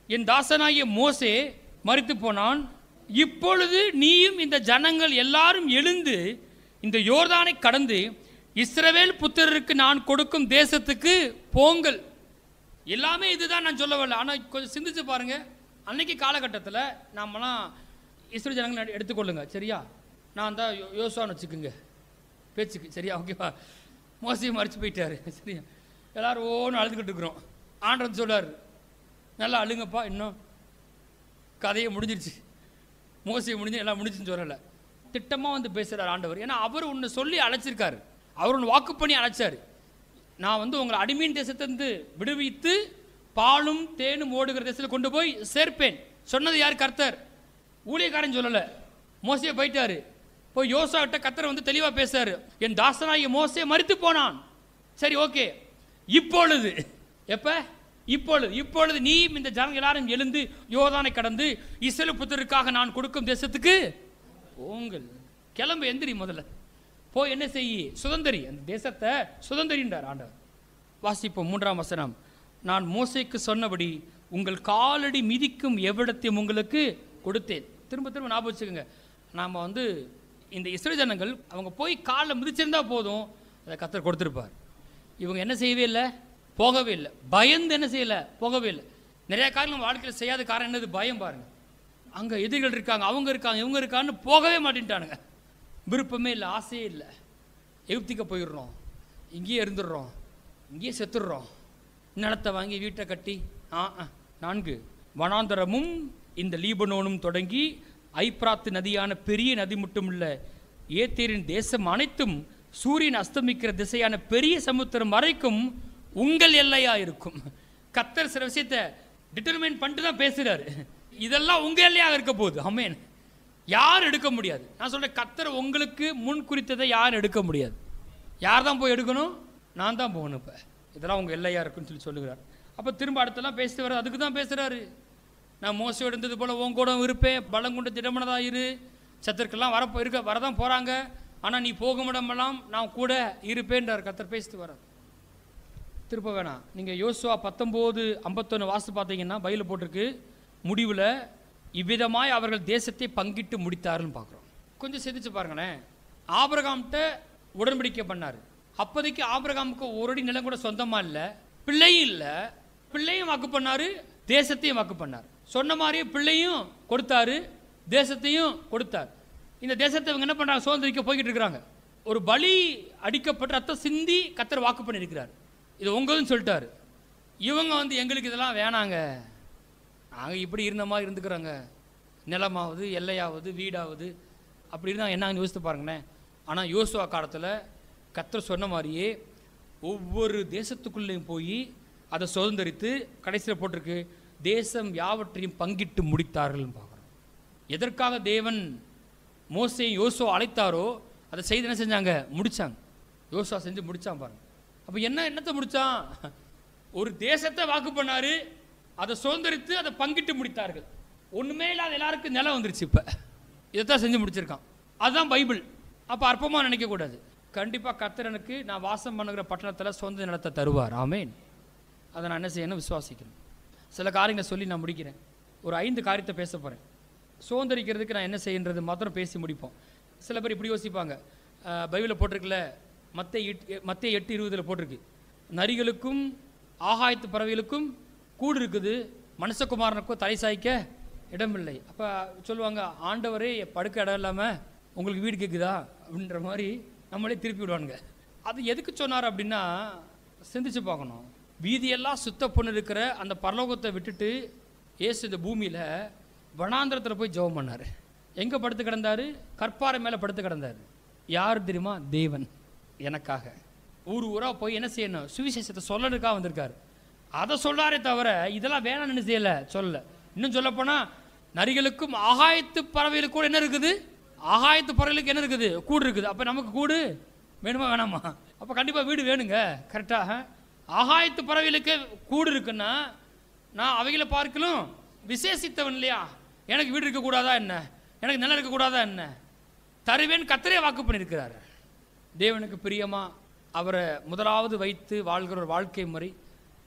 என் தாசனாகிய மோசே மரித்து போனான், இப்பொழுது நீயும் இந்த ஜனங்கள் எல்லாரும் எழுந்து இந்த யோர்தானை கடந்து இஸ்ரவேல் புத்திரருக்கு நான் கொடுக்கும் தேசத்துக்கு போங்கள். எல்லாமே இதுதான் நான் சொல்ல வரல, ஆனால் கொஞ்சம் சிந்திச்சு பாருங்க. அன்னைக்கு காலகட்டத்தில் நாமெல்லாம் இஸ்ரவேல் ஜனங்கள் எடுத்துக்கொள்ளுங்க, சரியா? நான் தான் யோசுவான்னு வச்சுக்குங்க பேச்சுக்கு, சரியா? ஓகேவா? மோசையை மறைச்சு போயிட்டாரு, சரியா? எல்லாரும் ஓன்னு அழுதுகிட்டு இருக்கிறோம். ஆண்டவன் சொல்றாரு, நல்லா அழுங்கப்பா, இன்னும் கதையை முடிஞ்சிருச்சு, மோசையை முடிஞ்சு எல்லாம் முடிஞ்சுன்னு சொல்லலை. திட்டமாக வந்து பேசுகிறார் ஆண்டவர். ஏன்னா அவர் ஒன்று சொல்லி அழைச்சிருக்காரு, அவர் ஒன்று வாக்கு பண்ணி அழைச்சார். நான் வந்து உங்களை அடிமையின் தேசத்திலிருந்து விடுவித்து பாலும் தேனும் ஓடுகிற தேசத்தில் கொண்டு போய் சேர்ப்பேன். சொன்னது யார்? கர்த்தர். ஊழியக்காரன் சொல்லலை. மோசையை போயிட்டாரு. போய் யோசுவா கிட்ட கர்த்தர் வந்து தெளிவாக பேசுறாரு. என் தாசனாகிய மோசே மரித்து போனான். சரி, ஓகே. இப்பொழுது எப்ப? இப்பொழுது நீ இந்த ஜனங்கள் எல்லாரும் எழுந்து யோர்தானை கடந்து இஸ்ரவேல் புத்திரருக்காக நான் கொடுக்கும் தேசத்துக்கு போங்கள். கிளம்பு, எந்திரி, முதல்ல போய் என்ன செய்யி? சுதந்திரி, அந்த தேசத்தை சுதந்திரின்றார் ஆண்டவர். வாசிப்போம் 3ஆம் வசனம். நான் மோசேக்கு சொன்னபடி உங்கள் காலடி மிதிக்கும் எவ்விடத்தையும் உங்களுக்கு கொடுத்தேன். திரும்ப திரும்ப ஞாபகம் வச்சுக்கோங்க. நாம் வந்து இந்த இஸ்ரவேல் ஜனங்கள் அவங்க போய் காலில் மிதிச்சிருந்தா போதும், அதை கர்த்தர் கொடுத்துருப்பார். இவங்க என்ன செய்யவே இல்லை, போகவே இல்லை. பயந்து என்ன செய்யலை, போகவே இல்லை. நிறைய காரணம் நம்ம வாழ்க்கையில் செய்யாத காரணம் என்னது? பயம். பாருங்க, அங்கே எதிரிகள் இருக்காங்க, அவங்க இருக்காங்க, இவங்க இருக்கான்னு போகவே மாட்டேன்ட்டானுங்க. விருப்பமே இல்லை, ஆசையே இல்லை. எகிப்துக்கு போயிடுறோம், இங்கேயே இருந்துடுறோம், இங்கேயே செத்துடுறோம், நிலத்தை வாங்கி வீட்டை கட்டி. 4 வனாந்தரமும் இந்த லீபனோனும் தொடங்கி ஐப்ராத்து நதியான பெரிய நதி மட்டும் இல்லை, ஏத்தேரின் தேசம் அனைத்தும் சூரியன் அஸ்தமிக்கிற திசையான பெரிய சமுத்திரம் வரைக்கும் உங்கள் எல்லையா இருக்கும். கர்த்தர் சில விஷயத்தை டிட்டர்மைன் பண்ணிட்டு தான் பேசுறாரு. இதெல்லாம் உங்க எல்லையாக இருக்க போகுது. ஆமென். யார் எடுக்க முடியாது. நான் சொல்றேன், கர்த்தர் உங்களுக்கு முன் குறித்ததை யாரும் எடுக்க முடியாது. யார் தான் போய் எடுக்கணும்? நான் தான் போகணும். இப்போ இதெல்லாம் உங்கள் எல்லையாக இருக்குன்னு சொல்லுகிறார். அப்போ திரும்ப அடுத்தெல்லாம் பேசிட்டு வர்றது அதுக்கு தான் பேசுகிறாரு. நான் மோசையோடு இருந்தது போல் உன் கூட இருப்பேன், பலம் கொண்டு திடமனதாக இரு, சத்துருக்கெல்லாம் வரதான் போகிறாங்க, ஆனால் நீ போகும் இடமெல்லாம் நான் கூட இருப்பேன்றார் கர்த்தர் பேசிட்டு வர்றார். திருப்ப வேணாம். நீங்கள் யோசுவா 19:51 வாசி பார்த்தீங்கன்னா பைபிளில் போட்டிருக்கு, முடிவில் இவ்விதமாய் அவர்கள் தேசத்தை பங்கிட்டு முடித்தாருன்னு பார்க்குறோம். கொஞ்சம் சிந்திச்சு பாருங்களேன். ஆபிரகாம்கிட்ட உடன்படிக்கை பண்ணார். அப்போதைக்கு ஆபிரகாமுக்கு ஒரு அடி நிலம் கூட சொந்தமாக இல்லை, பிள்ளையும் இல்லை. பிள்ளையும் வாக்கு பண்ணார், தேசத்தையும் வாக்கு பண்ணார். சொன்ன மாதிரியே பிள்ளையும் கொடுத்தாரு, தேசத்தையும் கொடுத்தார். இந்த தேசத்தை இவங்க என்ன பண்ணுறாங்க? சுதந்திரிக்க போய்கிட்டு இருக்கிறாங்க. ஒரு பலி அடிக்கப்பட்டு ரத்தம் சிந்தி கர்த்தர் வாக்கு பண்ணியிருக்கிறார், இது உங்களுன்னு சொல்லிட்டாரு. இவங்க வந்து எங்களுக்கு இதெல்லாம் வேணாங்க, நாங்கள் இப்படி இருந்த மாதிரி இருந்துக்கிறோங்க, நிலமாவது எல்லையாவது வீடாவது அப்படி இருந்தால் என்னன்னு யோசித்து பாருங்கண்ணே. ஆனால் யோசுவா காலத்தில் கர்த்தர் சொன்ன மாதிரியே ஒவ்வொரு தேசத்துக்குள்ளேயும் போய் அதை சுதந்திரித்து கடைசியில் போட்டிருக்கு, தேசம் யாவற்றையும் பங்கிட்டு முடித்தார்கள் பார்க்குறோம். எதற்காக தேவன் மோசேயும் யோசுவா அழைத்தாரோ அதை செய்து என்ன செஞ்சாங்க? முடித்தாங்க. யோசுவா செஞ்சு முடித்தான் பாருங்க. அப்போ என்னத்தை முடித்தான்? ஒரு தேசத்தை வாக்கு பண்ணார், அதை சுதந்திரித்து அதை பங்கிட்டு முடித்தார்கள். ஒன்றுமே இல்லாத எல்லாருக்கும் நிலம் வந்துருச்சு. இப்போ இதைத்தான் செஞ்சு முடிச்சிருக்கான். அதுதான் பைபிள். அப்போ அற்பமாக நினைக்கக்கூடாது. கண்டிப்பாக கர்த்தர் எனக்கு நான் வாசம் பண்ணுகிற பட்டணத்தில் சொந்த நிலத்தை தருவார். ஆமேன். அதை நான் என்ன செய்யணும்? விசுவாசிக்கணும். சில காரியங்களை சொல்லி நான் முடிக்கிறேன். ஒரு 5 காரியத்தை பேச போகிறேன். சுதந்திரிக்கிறதுக்கு நான் என்ன செய்யறது மாத்திரம் பேசி முடிப்போம். சில பேர் இப்படி யோசிப்பாங்க, பைபிளில் போட்டிருக்குல்ல, மத்தேயு 8:20 போட்டிருக்கு, நரிகளுக்கும் ஆகாயத்து பறவைகளுக்கும் கூடு இருக்குது, மனுஷகுமாரனுக்கும் தலை சாய்க்க இடமில்லை. அப்போ சொல்லுவாங்க, ஆண்டவரே படுக்க இடம் இல்லாமல் உங்களுக்கு வீடு கேட்குதா அப்படின்ற மாதிரி நம்மளே திருப்பி விடுவானுங்க. அது எதுக்கு சொன்னார் அப்படின்னா, சிந்திச்சு பார்க்கணும். வீதியெல்லாம் சுத்த பொண்ணு இருக்கிற அந்த பரலோகத்தை விட்டுட்டு இயேசு இந்த பூமியில் வனாந்திரத்தில் போய் ஜெபம் பண்ணார். எங்கே படுத்து கிடந்தார்? கற்பாறை மேலே படுத்து கிடந்தார். யார் தெரியுமா? தேவன் எனக்காக ஊராக போய் என்ன செய்யணும்? சுவிசேஷத்தை சொல்லறதுக்காக வந்திருக்காரு. அதை சொல்றாரே தவிர இதெல்லாம் வேணாம்னு என்ன செய்யலை, சொல்லலை. இன்னும் சொல்லப்போனால் நரிகளுக்கும் ஆகாயத்து பறவைகளுக்கு கூட என்ன இருக்குது? ஆகாயத்து பறவைகளுக்கு என்ன இருக்குது? கூடு இருக்குது. அப்போ நமக்கு கூடு வேணுமா வேணாமா? அப்போ கண்டிப்பாக வீடு வேணுங்க. கரெக்டாக ஆகாயத்து பறவைகளுக்கு கூடு இருக்குன்னா நான் அவைகளை பார்க்கலும் விசேஷித்தவன் இல்லையா? எனக்கு வீடு இருக்கக்கூடாதா என்ன? எனக்கு நிலம் இருக்கக்கூடாதா என்ன? தருவேன் கர்த்தரே வாக்கு பண்ணியிருக்கிறார். தேவனுக்கு பிரியமாக அவரை முதலாவது வைத்து வாழ்கிற ஒரு வாழ்க்கை முறை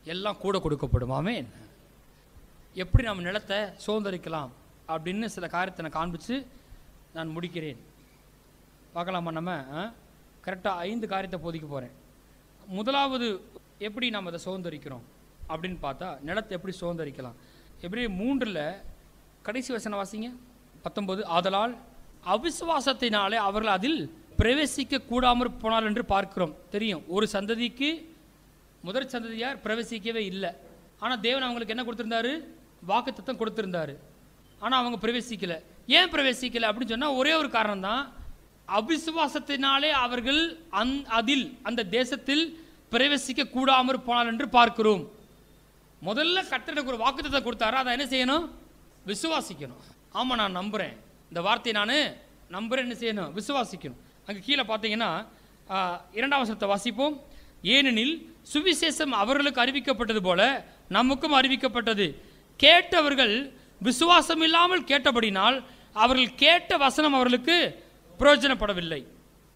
எல்லாம் கூட கொடுக்கப்படும். ஆமென். எப்படி நம்ம நிலத்தை சுதந்திரிக்கலாம் அப்படின்னு சில காரியத்தை நான் காண்பித்து நான் முடிக்கிறேன். பார்க்கலாமா? நம்ம கரெக்டாக 5 காரியத்தை போதிக்க போகிறேன். முதலாவது, எப்படி நாம் அதை சுதந்திரிக்கிறோம் அப்படின்னு பார்த்தா, நிலத்தை எப்படி சுதந்திரிக்கலாம்? எப்படி 3 கடைசி வசனம் வாசிங்க. 19 ஆதலால் அவிசுவாசத்தினாலே அவர்கள் அதில் பிரவேசிக்க கூடாமற் போனால் என்று பார்க்கிறோம். தெரியும், ஒரு சந்ததிக்கு முதற் சந்ததியார் பிரவேசிக்கவே இல்லை. ஆனால் தேவன் அவங்களுக்கு என்ன கொடுத்திருந்தாரு? வாக்குத்தத்தம் கொடுத்திருந்தாரு. ஆனால் அவங்க பிரவேசிக்கல. ஏன் பிரவேசிக்கல அப்படின்னு சொன்னால் ஒரே ஒரு காரணம் தான், அவிசுவாசத்தினாலே அவர்கள் அந்த தேசத்தில் பிரவேசிக்க கூடாமற் போனால் என்று பார்க்கிறோம். முதல்ல கர்த்தருக்கு ஒரு வாக்குத்தத்தம் கொடுத்தாரு, அதை என்ன செய்யணும்? விசுவாசிக்கணும். ஆமாம், நான் நம்புகிறேன், இந்த வார்த்தையை நான் நம்புகிறேன், என்ன செய்யணும்? விசுவாசிக்கணும். அங்கே கீழே பார்த்தீங்கன்னா 2ஆம் வசனத்தை வாசிப்போம். ஏனெனில் சுவிசேஷம் அவர்களுக்கு அறிவிக்கப்பட்டது போல நமக்கும் அறிவிக்கப்பட்டது. கேட்டவர்கள் விசுவாசம் இல்லாமல் கேட்டபடினால் அவர்கள் கேட்ட வசனம் அவர்களுக்கு பிரயோஜனப்படவில்லை.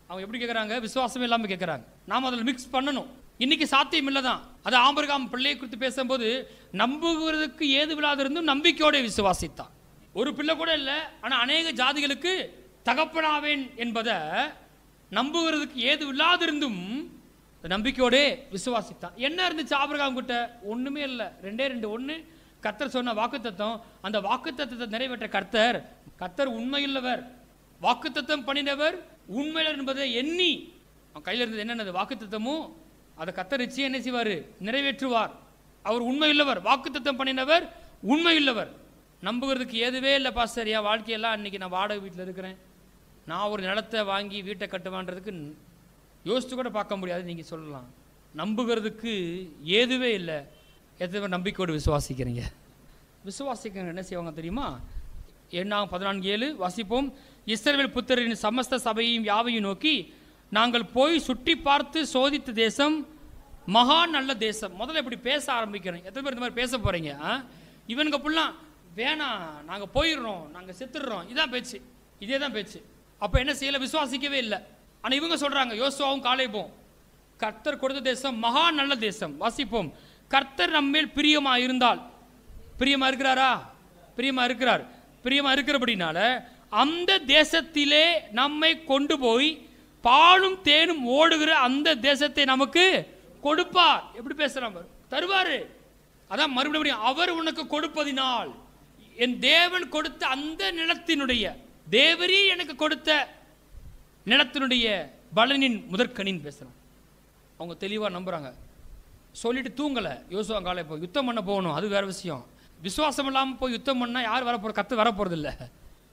அவங்க எப்படி கேட்குறாங்க? விசுவாசம் இல்லாமல் கேட்குறாங்க. நாம் அதில் மிக்ஸ் பண்ணணும். இன்னைக்கு சாத்தியம் இல்லை தான். அது ஆபிரகாம் பிள்ளையை குறித்து பேசும்போது, நம்புகிறதுக்கு ஏதுவில்லாதிருந்தும் நம்பிக்கையோட விசுவாசித்தான். ஒரு பிள்ளை கூட இல்லை, ஆனால் அநேக ஜாதிகளுக்கு தகப்பனாவேன் என்பதை நம்புகிறதுக்கு ஏது இல்லாதிருந்தும் நம்பிக்கையோட விசுவாசித்தான். என்ன இருந்துச்சு ஆபிரகாம் கிட்ட? ஒண்ணுமே இல்லை. 2 ஒன்று கர்த்தர் சொன்ன வாக்குத்தத்தம். அந்த வாக்குத்தத்தத்தை நிறைவேற்ற கர்த்தர் உண்மையுள்ளவர், வாக்குத்தத்தம் பண்ணினவர் உண்மையிலர் என்பதை எண்ணி அவன் கையில் இருந்தது என்னென்னது வாக்குத்தத்தமும் அதை கர்த்தர் நிச்சயம் என்ன செய்வார்? நிறைவேற்றுவார். அவர் உண்மையுள்ளவர், வாக்குத்தத்தம் பண்ணினவர் உண்மையுள்ளவர். நம்புகிறதுக்கு எதுவே இல்லை பாஸ்டர், என் வாழ்க்கையெல்லாம் அன்றைக்கி நான் வாடகை வீட்டில் இருக்கிறேன், நான் ஒரு நிலத்தை வாங்கி வீட்டை கட்டுவான்றதுக்கு யோசித்து கூட பார்க்க முடியாது நீங்கள் சொல்லலாம். நம்புகிறதுக்கு ஏதுவே இல்லை. எத்தனை பேர் நம்பிக்கையோடு விசுவாசிக்கிறீங்க? விசுவாசிக்கிறவங்க என்ன செய்வாங்க தெரியுமா? 14:7 வாசிப்போம். இஸ்ரவேல் புத்திரரின் சமஸ்த சபையையும் யாவையும் நோக்கி, நாங்கள் போய் சுற்றி பார்த்து சோதித்த தேசம் மகா நல்ல தேசம். முதல்ல இப்படி பேச ஆரம்பிக்கிறேன். எத்தனை பேர் இந்த மாதிரி பேச போகிறீங்க? இவனுங்க புல்லாம் வேணாம், நாங்கள் போயிடுறோம், நாங்கள் செத்துடுறோம், இதான் பேச்சு, இதே தான் பேச்சு. அப்போ என்ன செய்யலை? விசுவாசிக்கவே இல்லை. ஆனால் இவங்க சொல்கிறாங்க, யோசுவாவும் காலேபும், கர்த்தர் கொடுத்த தேசம் மகா நல்ல தேசம். வாசிப்போம். கர்த்தர் நம்மேல் பிரியமா இருந்தால், பிரியமா இருக்கிறாரா? பிரியமா இருக்கிறார். பிரியமா இருக்கிறபடினால அந்த தேசத்திலே நம்மை கொண்டு போய் பாலும் தேனும் ஓடுகிற அந்த தேசத்தை நமக்கு கொடுப்பார். எப்படி பேசுறாங்க? தருவாரு. அதான் மறுபடியும் அவர் உனக்கு கொடுப்பதினால், என் தேவன் கொடுத்த அந்த நிலத்தினுடைய, தேவரீ எனக்கு கொடுத்த நிலத்தினுடைய பலனின் முதற்கனின்னு பேசுறாங்க. அவங்க தெளிவாக நம்புறாங்க. சொல்லிட்டு தூங்கலை. யோசுவா காலை போய் யுத்தம் பண்ண போகணும், அது வேற விஷயம். விசுவாசம் இல்லாமல் போய் யுத்தம் பண்ணால் யார் வரப்போகிற? கர்த்தர் வரப்போகிறது இல்லை.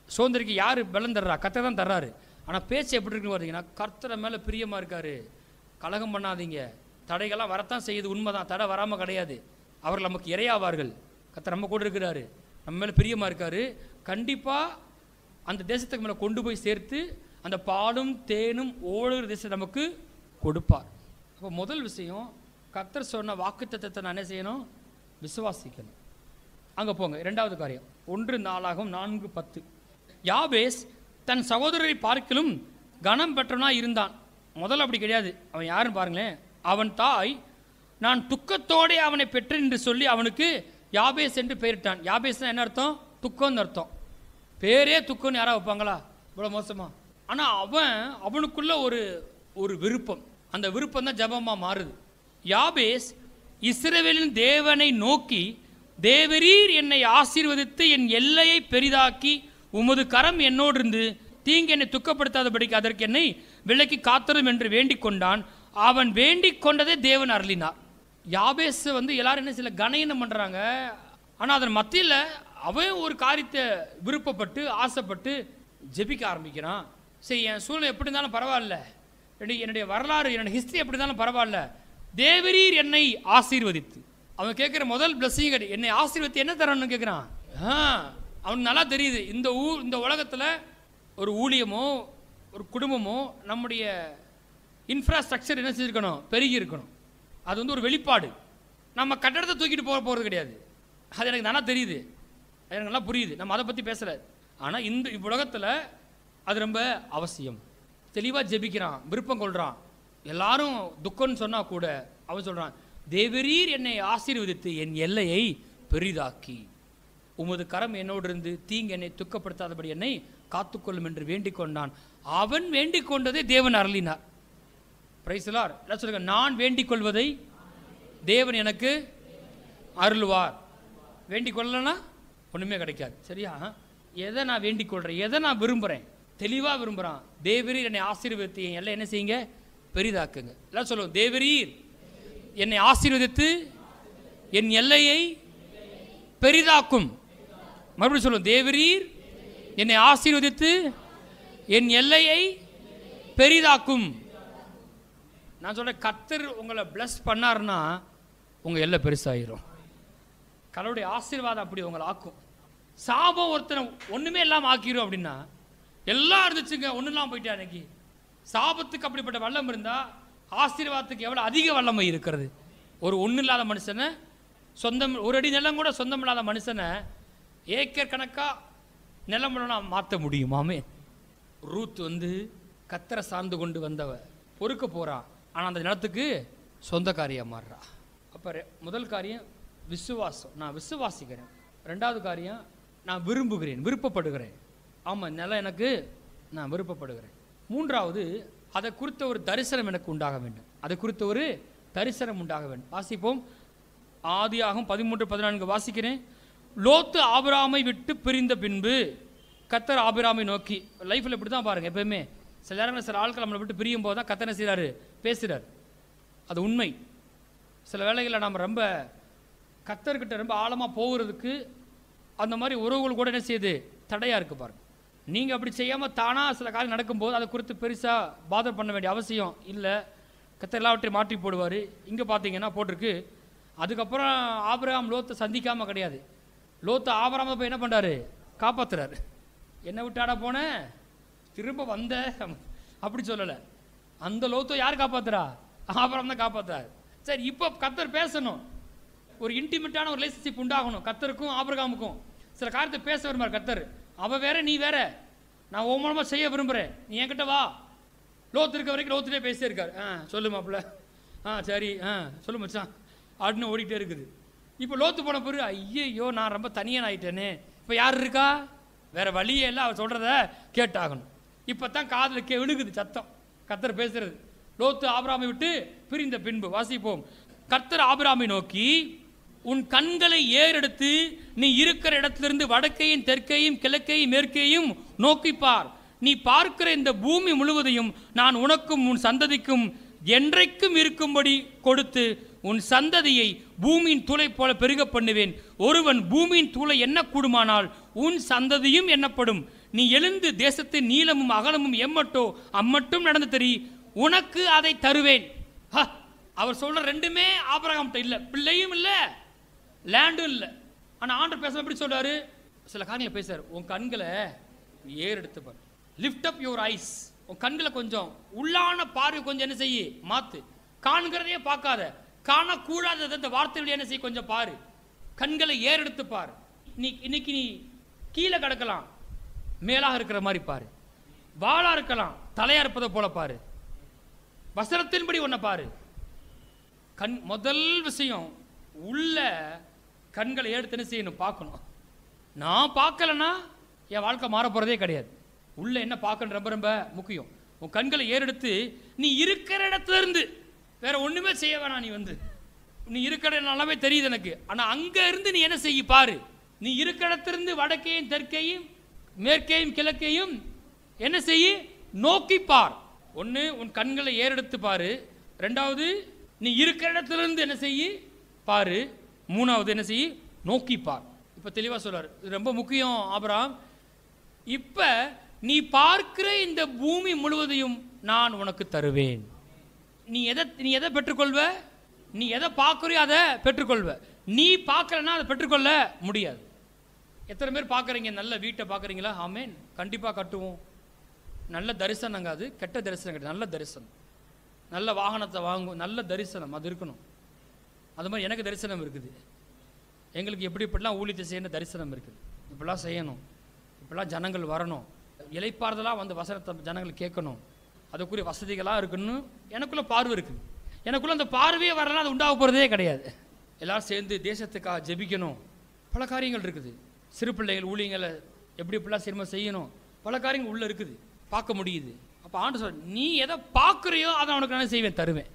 சோதனைக்கு யார் பலன் தர்றா? கர்த்தர் தான் தர்றாரு. ஆனால் பேச்சு எப்படி இருக்குன்னு பார்த்தீங்கன்னா, கர்த்தரை மேலே பிரியமாக இருக்காரு, கலகம் பண்ணாதீங்க, தடைகள்லாம் வரத்தான் செய்யுது, உண்மைதான், தடை வராமல் கிடையாது. அவர்கள் நமக்கு இரையாவார்கள். கர்த்தர் நம்ம கூட இருக்கிறாரு, நம்ம மேலே பிரியமாக இருக்காரு. கண்டிப்பாக அந்த தேசத்துக்கு மேலே கொண்டு போய் சேர்த்து அந்த பாலும் தேனும் ஓடுகிற தேசத்தை நமக்கு கொடுப்பார். அப்போ முதல் விஷயம், கர்த்தர் சொன்ன வாக்குத்தத்தத்தை நான் என்ன செய்யணும்? விசுவாசிக்கணும். அங்கே போங்க. 2வது காரியம் 1 நாளாகும் 4:10. யாபேஸ் தன் சகோதரரை பார்க்கிலும் கனம் பெற்றவனாக இருந்தான். முதல்ல அப்படி கிடையாது. அவன் யாருன்னு பாருங்களேன். அவன் தாய், நான் துக்கத்தோடே அவனை பெற்றேன் என்று சொல்லி அவனுக்கு யாபேஸ் என்று பெயரிட்டான். யாபேஸ்னா என்ன அர்த்தம்? துக்கம்னு அர்த்தம். பேரே துக்கம்னு யாராவது வைப்பாங்களா? இவ்வளோ மோசமா? ஆனால் அவனுக்குள்ள ஒரு விருப்பம், அந்த விருப்பம் தான் ஜபமாக மாறுது. யாபேஸ் இஸ்ரவேலின் தேவனை நோக்கி, தேவரீர் என்னை ஆசீர்வதித்து என் எல்லையை பெரிதாக்கி உமது கரம் என்னோடு இருந்து தீங்கு என்னை துக்கப்படுத்தாதபடிக்கு அதற்கு என்னை விலக்கி காத்தரும் என்று வேண்டிக் கொண்டான். அவன் வேண்டிக் கொண்டதே தேவன் அருளினார். யாபேஸ் எல்லாரும் என்ன சில கணயனம் பண்ணுறாங்க. ஆனால் அதன் மத்தியில் அவன் ஒரு காரியத்தை விருப்பப்பட்டு ஆசைப்பட்டு ஜெபிக்க ஆரம்பிக்கிறான். சரி, என் சூழ்நிலை எப்படி இருந்தாலும் பரவாயில்ல, என்னுடைய வரலாறு, என்னுடைய ஹிஸ்ட்ரி எப்படி இருந்தாலும் பரவாயில்ல, தேவரீர் என்னை ஆசீர்வதித்து. அவன் கேட்குற முதல் பிளஸிங், என்னை ஆசீர்வதித்து என்ன தரணும்னு கேட்குறான். அவனுக்கு நல்லா தெரியுது, இந்த உலகத்தில் ஒரு ஊழியமோ ஒரு குடும்பமோ நம்முடைய இன்ஃப்ராஸ்ட்ரக்சர் என்ன செஞ்சுருக்கணும்? பெருகி இருக்கணும். அது ஒரு வெளிப்பாடு. நம்ம கட்டடத்தை தூக்கிட்டு போகிறது கிடையாது. அது எனக்கு நல்லா தெரியுது, அது எனக்கு நல்லா புரியுது. நம்ம அதை பற்றி பேசலை. ஆனால் இந்த உலகத்தில் அது ரொம்ப அவசியம். தெளிவாக ஜெபிக்கிறான், விருப்பம் கொள்கிறான். எல்லாரும் துக்கம்னு சொன்னால் கூட அவன் சொல்கிறான், தேவரீர் என்னை ஆசீர்வதித்து என் எல்லையை பெரிதாக்கி உமது கரம் என்னோடு இருந்து தீங்கு என்னை துக்கப்படுத்தாதபடி என்னை காத்துக்கொள்ளும் என்று வேண்டிக் கொண்டான். அவன் வேண்டிக் கொண்டதை தேவன் அருளினார். Price the Lord. எல்லாம் சொல்லுங்க, நான் வேண்டிக் கொள்வதை தேவன் எனக்கு அருள்வார். வேண்டிக் கொள்ளலன்னா ஒன்றுமே கிடைக்காது. சரியா? எதை நான் வேண்டிக் கொள்கிறேன், எதை நான் விரும்புகிறேன், தெளிவாக விரும்புகிறான். தேவரீர் என்னை ஆசீர்வதித்து எல்லாம் என்ன செய்யுங்க, பெரிதாக்குங்க. எல்லாம் சொல்லுவோம், தேவரீர் என்னை ஆசீர்வதித்து என் எல்லையை பெரிதாக்கும். மறுபடியும் சொல்லுவோம், தேவரீர் என்னை ஆசீர்வதித்து என் எல்லையை பெரிதாக்கும். நான் சொல்கிறேன், கர்த்தர் உங்களை பிளஸ் பண்ணாருன்னா உங்கள் எல்லை பெருசாகிடும். கடவுளுடைய ஆசீர்வாதம் அப்படி உங்களை ஆக்கும். சாபம் ஒருத்தனை ஒன்றுமே இல்லாமல் ஆக்கிரும் அப்படின்னா, எல்லாம் இருந்துச்சுங்க ஒன்றும் இல்லாமல் போயிட்டா. அன்னைக்கு சாபத்துக்கு அப்படிப்பட்ட வல்லம் இருந்தால் ஆசீர்வாதத்துக்கு எவ்வளோ அதிக வல்லமை இருக்கிறது. ஒரு ஒன்றும் இல்லாத மனுஷனை, சொந்தம் ஒரு அடி நிலம் கூட சொந்தம் இல்லாத மனுஷனை ஏக்கர் கணக்காக நிலம் மாற்ற முடியுமாமே. ரூத் கத்தரை சார்ந்து கொண்டு வந்தவ பொறுக்க போகிறான், ஆனால் அந்த நிலத்துக்கு சொந்தக்காரியாக மாறுறா. அப்போ முதல் காரியம் விசுவாசம், நான் விசுவாசிக்கிறேன். ரெண்டாவது காரியம், நான் விரும்புகிறேன், விருப்பப்படுகிறேன். ஆமாம், நிலம் எனக்கு, நான் விருப்பப்படுகிறேன். மூன்றாவது, அதை குறித்த ஒரு தரிசனம் எனக்கு உண்டாக வேண்டும். அதை குறித்த ஒரு தரிசனம் உண்டாக வேண்டும். வாசிப்போம். ஆதியாகமம் 13:14 வாசிக்கிறேன். லோத்து ஆபிரகாமை விட்டு பிரிந்த பின்பு கர்த்தர் ஆபிரகாமை நோக்கி, லைஃப்பில் இப்படி தான் பாருங்கள், எப்பவுமே சில நேரங்களில் சில ஆட்கள் நம்மளை விட்டு பிரியும் போது தான் கர்த்தர் என்ன செய்கிறாரு, பேசுகிறார். அது உண்மை. சில வேளைகளில் நாம் ரொம்ப கர்த்தர்கிட்ட ரொம்ப ஆழமாக போகிறதுக்கு அந்த மாதிரி உறவுகள் கூட என்ன செய்யுது, தடையாக இருக்குது பாருங்கள். நீங்கள் அப்படி செய்யாமல் தானாக சில காரியம் நடக்கும்போது அதை குறித்து பெருசாக பாதர் பண்ண வேண்டிய அவசியம் இல்லை. கர்த்தர் எல்லாவற்றையும் மாற்றி போடுவார். இங்கே பார்த்தீங்கன்னா போட்டிருக்கு, அதுக்கப்புறம் ஆபிரகாம் லோத்தை சந்திக்காமல் கிடையாது. லோத்து ஆபிரகாமை போய் என்ன பண்ணுறாரு, காப்பாற்றுறாரு. என்னை விட்டாட போனேன், திரும்ப வந்த அப்படி சொல்லலை. அந்த லோத்தை யார் காப்பாற்றுறா, ஆபிரகாம் தான் காப்பாற்றுறாரு. சரி, இப்போ கர்த்தர் பேசணும், ஒரு இன்டிமேட்டான ஒரு ரிலேஷன்ஷிப் உண்டாகணும் கர்த்தருக்கும் ஆபிரகாமுக்கும். சில காரியத்தை பேச விரும்புகிறார் கர்த்தர். அவள் வேற, நீ வேற, நான் மூலமாக செய்ய விரும்புகிறேன், நீ என்கிட்ட வா. லோத்து இருக்க வரைக்கும் லோத்துலேயே பேசிட்டே இருக்கார். சொல்லு மாப்பிள்ள, சரி, சொல்லு மச்சான் அப்படின்னு ஓடிக்கிட்டே இருக்குது. இப்போ லோத்து போன பிறகு, ஐயோ நான் ரொம்ப தனியாக ஆகிட்டேனே, இப்போ யார் இருக்கா, வேற வழியே இல்லை, அவர் சொல்கிறத கேட்டாகணும். இப்போ தான் காதில் விழுகுது சத்தம், கர்த்தர் பேசுறது. லோத்து ஆபிரகாமை விட்டு பிரிந்த பின்பு வாசிப்போம். கர்த்தர் ஆபிரகாமை நோக்கி, உன் கண்களை ஏறெடுத்து நீ இருக்கிற இடத்திலிருந்து வடக்கையும் தெற்கையும் கிழக்கையும் மேற்கையும் நோக்கிப்பார். நீ பார்க்கிற இந்த பூமி முழுவதையும் நான் உனக்கும் உன் சந்ததிக்கும் என்றைக்கும் இருக்கும்படி கொடுத்து உன் சந்ததியை பூமியின் தூளை போல பெருக பண்ணுவேன். ஒருவன் பூமியின் தூளை எண்ணக்கூடுமானால் உன் சந்ததியும் எண்ணப்படும். நீ எழுந்து தேசத்தின் நீளமும் அகலமும் எம்மட்டோ அம்மட்டும் நடந்து தெரி, உனக்கு அதை தருவேன். அவர் சொல்ற ரெண்டுமே ஆபிரகாம்கிட்ட இல்லை, பிள்ளையும் இல்லை, லேண்டும் இல்லை. ஆனால் ஆண்டவர் பேச எப்படி சொல்றாரு, சில காரியங்களை பேசுறாரு. உன் கண்களை ஏறெடுத்து பாரு, லிஃப்ட் அப் யுவர் ஐஸ். உன் கண்களை கொஞ்சம் உள்ளான பார்வை கொஞ்சம் என்ன செய்ய மாத்து. காண்கிறதையே பார்க்காத, காணக்கூடாதது இந்த வார்த்தையுடைய என்ன செய்ய கொஞ்சம் பாரு. கண்களை ஏறெடுத்து பாரு. இன்னைக்கு நீ கீழே கிடக்கலாம், மேலாக இருக்கிற மாதிரி பாரு. வாளா இருக்கலாம், தலையா இருப்பதை போல பாரு. வசனத்தின்படி ஒன்ன பாரு. முதல் விஷயம், உள்ள கண்களை எடுத்து என்ன செய்யணும், பார்க்கணும். நான் பார்க்கலன்னா என் வாழ்க்கை மாற போறதே கிடையாது. உள்ள என்ன பார்க்கணும் ரொம்ப ரொம்ப முக்கியம். உன் கண்களை ஏறெடுத்து நீ இருக்கிற இடத்துல இருந்து வேற ஒண்ணுமே செய்ய வேணாம். நீ இருக்கிற நல்லாவே தெரியுது எனக்கு, ஆனா அங்க இருந்து நீ என்ன செய்ய பாரு. நீ இருக்கிற இடத்துல இருந்து வடக்கையும் தெற்கையும் மேற்கையும் கிழக்கையும் என்ன செய்ய நோக்கி பார். ஒன்று, உன் கண்களை ஏறெடுத்து பாரு. ரெண்டாவது, நீ இருக்கிற இடத்துல இருந்து என்ன செய்ய பாரு. மூணாவது, என்ன செய்ய நோக்கி பார். இப்போ தெளிவாக சொல்றாரு, இது ரொம்ப முக்கியம் ஆபிரகாம். இப்போ நீ பார்க்கிற இந்த பூமி முழுவதையும் நான் உனக்கு தருவேன். நீ எதை பெற்றுக்கொள்வ, நீ எதை பார்க்குறியோ அதை பெற்றுக்கொள்வ. நீ பார்க்கலன்னா அதை பெற்றுக்கொள்ள முடியாது. எத்தனை பேர் பார்க்குறீங்க, நல்ல வீட்டை பார்க்குறீங்களா? ஆமேன், கண்டிப்பாக கட்டுவோம். நல்ல தரிசனங்க, அது கெட்ட தரிசனம் கிடையாது, நல்ல தரிசனம். நல்ல வாகனத்தை வாங்கும், நல்ல தரிசனம் அது இருக்கணும். அது மாதிரி எனக்கு தரிசனம் இருக்குது. எங்களுக்கு எப்படி இப்படிலாம் ஊழியத்தை செய்யணும் தரிசனம் இருக்குது. இப்படிலாம் செய்யணும், இப்படிலாம் ஜனங்கள் வரணும், இலைப்பாறுதலாக வந்து வசனத்தை ஜனங்கள் கேட்கணும், அதுக்குரிய வசதிகளாக இருக்குன்னு எனக்குள்ள பார்வை இருக்குது. எனக்குள்ள அந்த பார்வையே வரலாம், அது உண்டாக போகிறதே கிடையாது. எல்லாரும் சேர்ந்து தேசத்துக்காக ஜெபிக்கணும், பல காரியங்கள் இருக்குது. சிறு பிள்ளைகள் ஊழியங்களை எப்படி இப்படிலாம் சிறுமம் செய்யணும், பல காரியங்கள் உள்ளே இருக்குது, பார்க்க முடியுது. அப்போ ஆண்டு சொல்ற, நீ எதை பார்க்குறியோ அதை அவனுக்கு நான் செய்வேன், தருவேன்.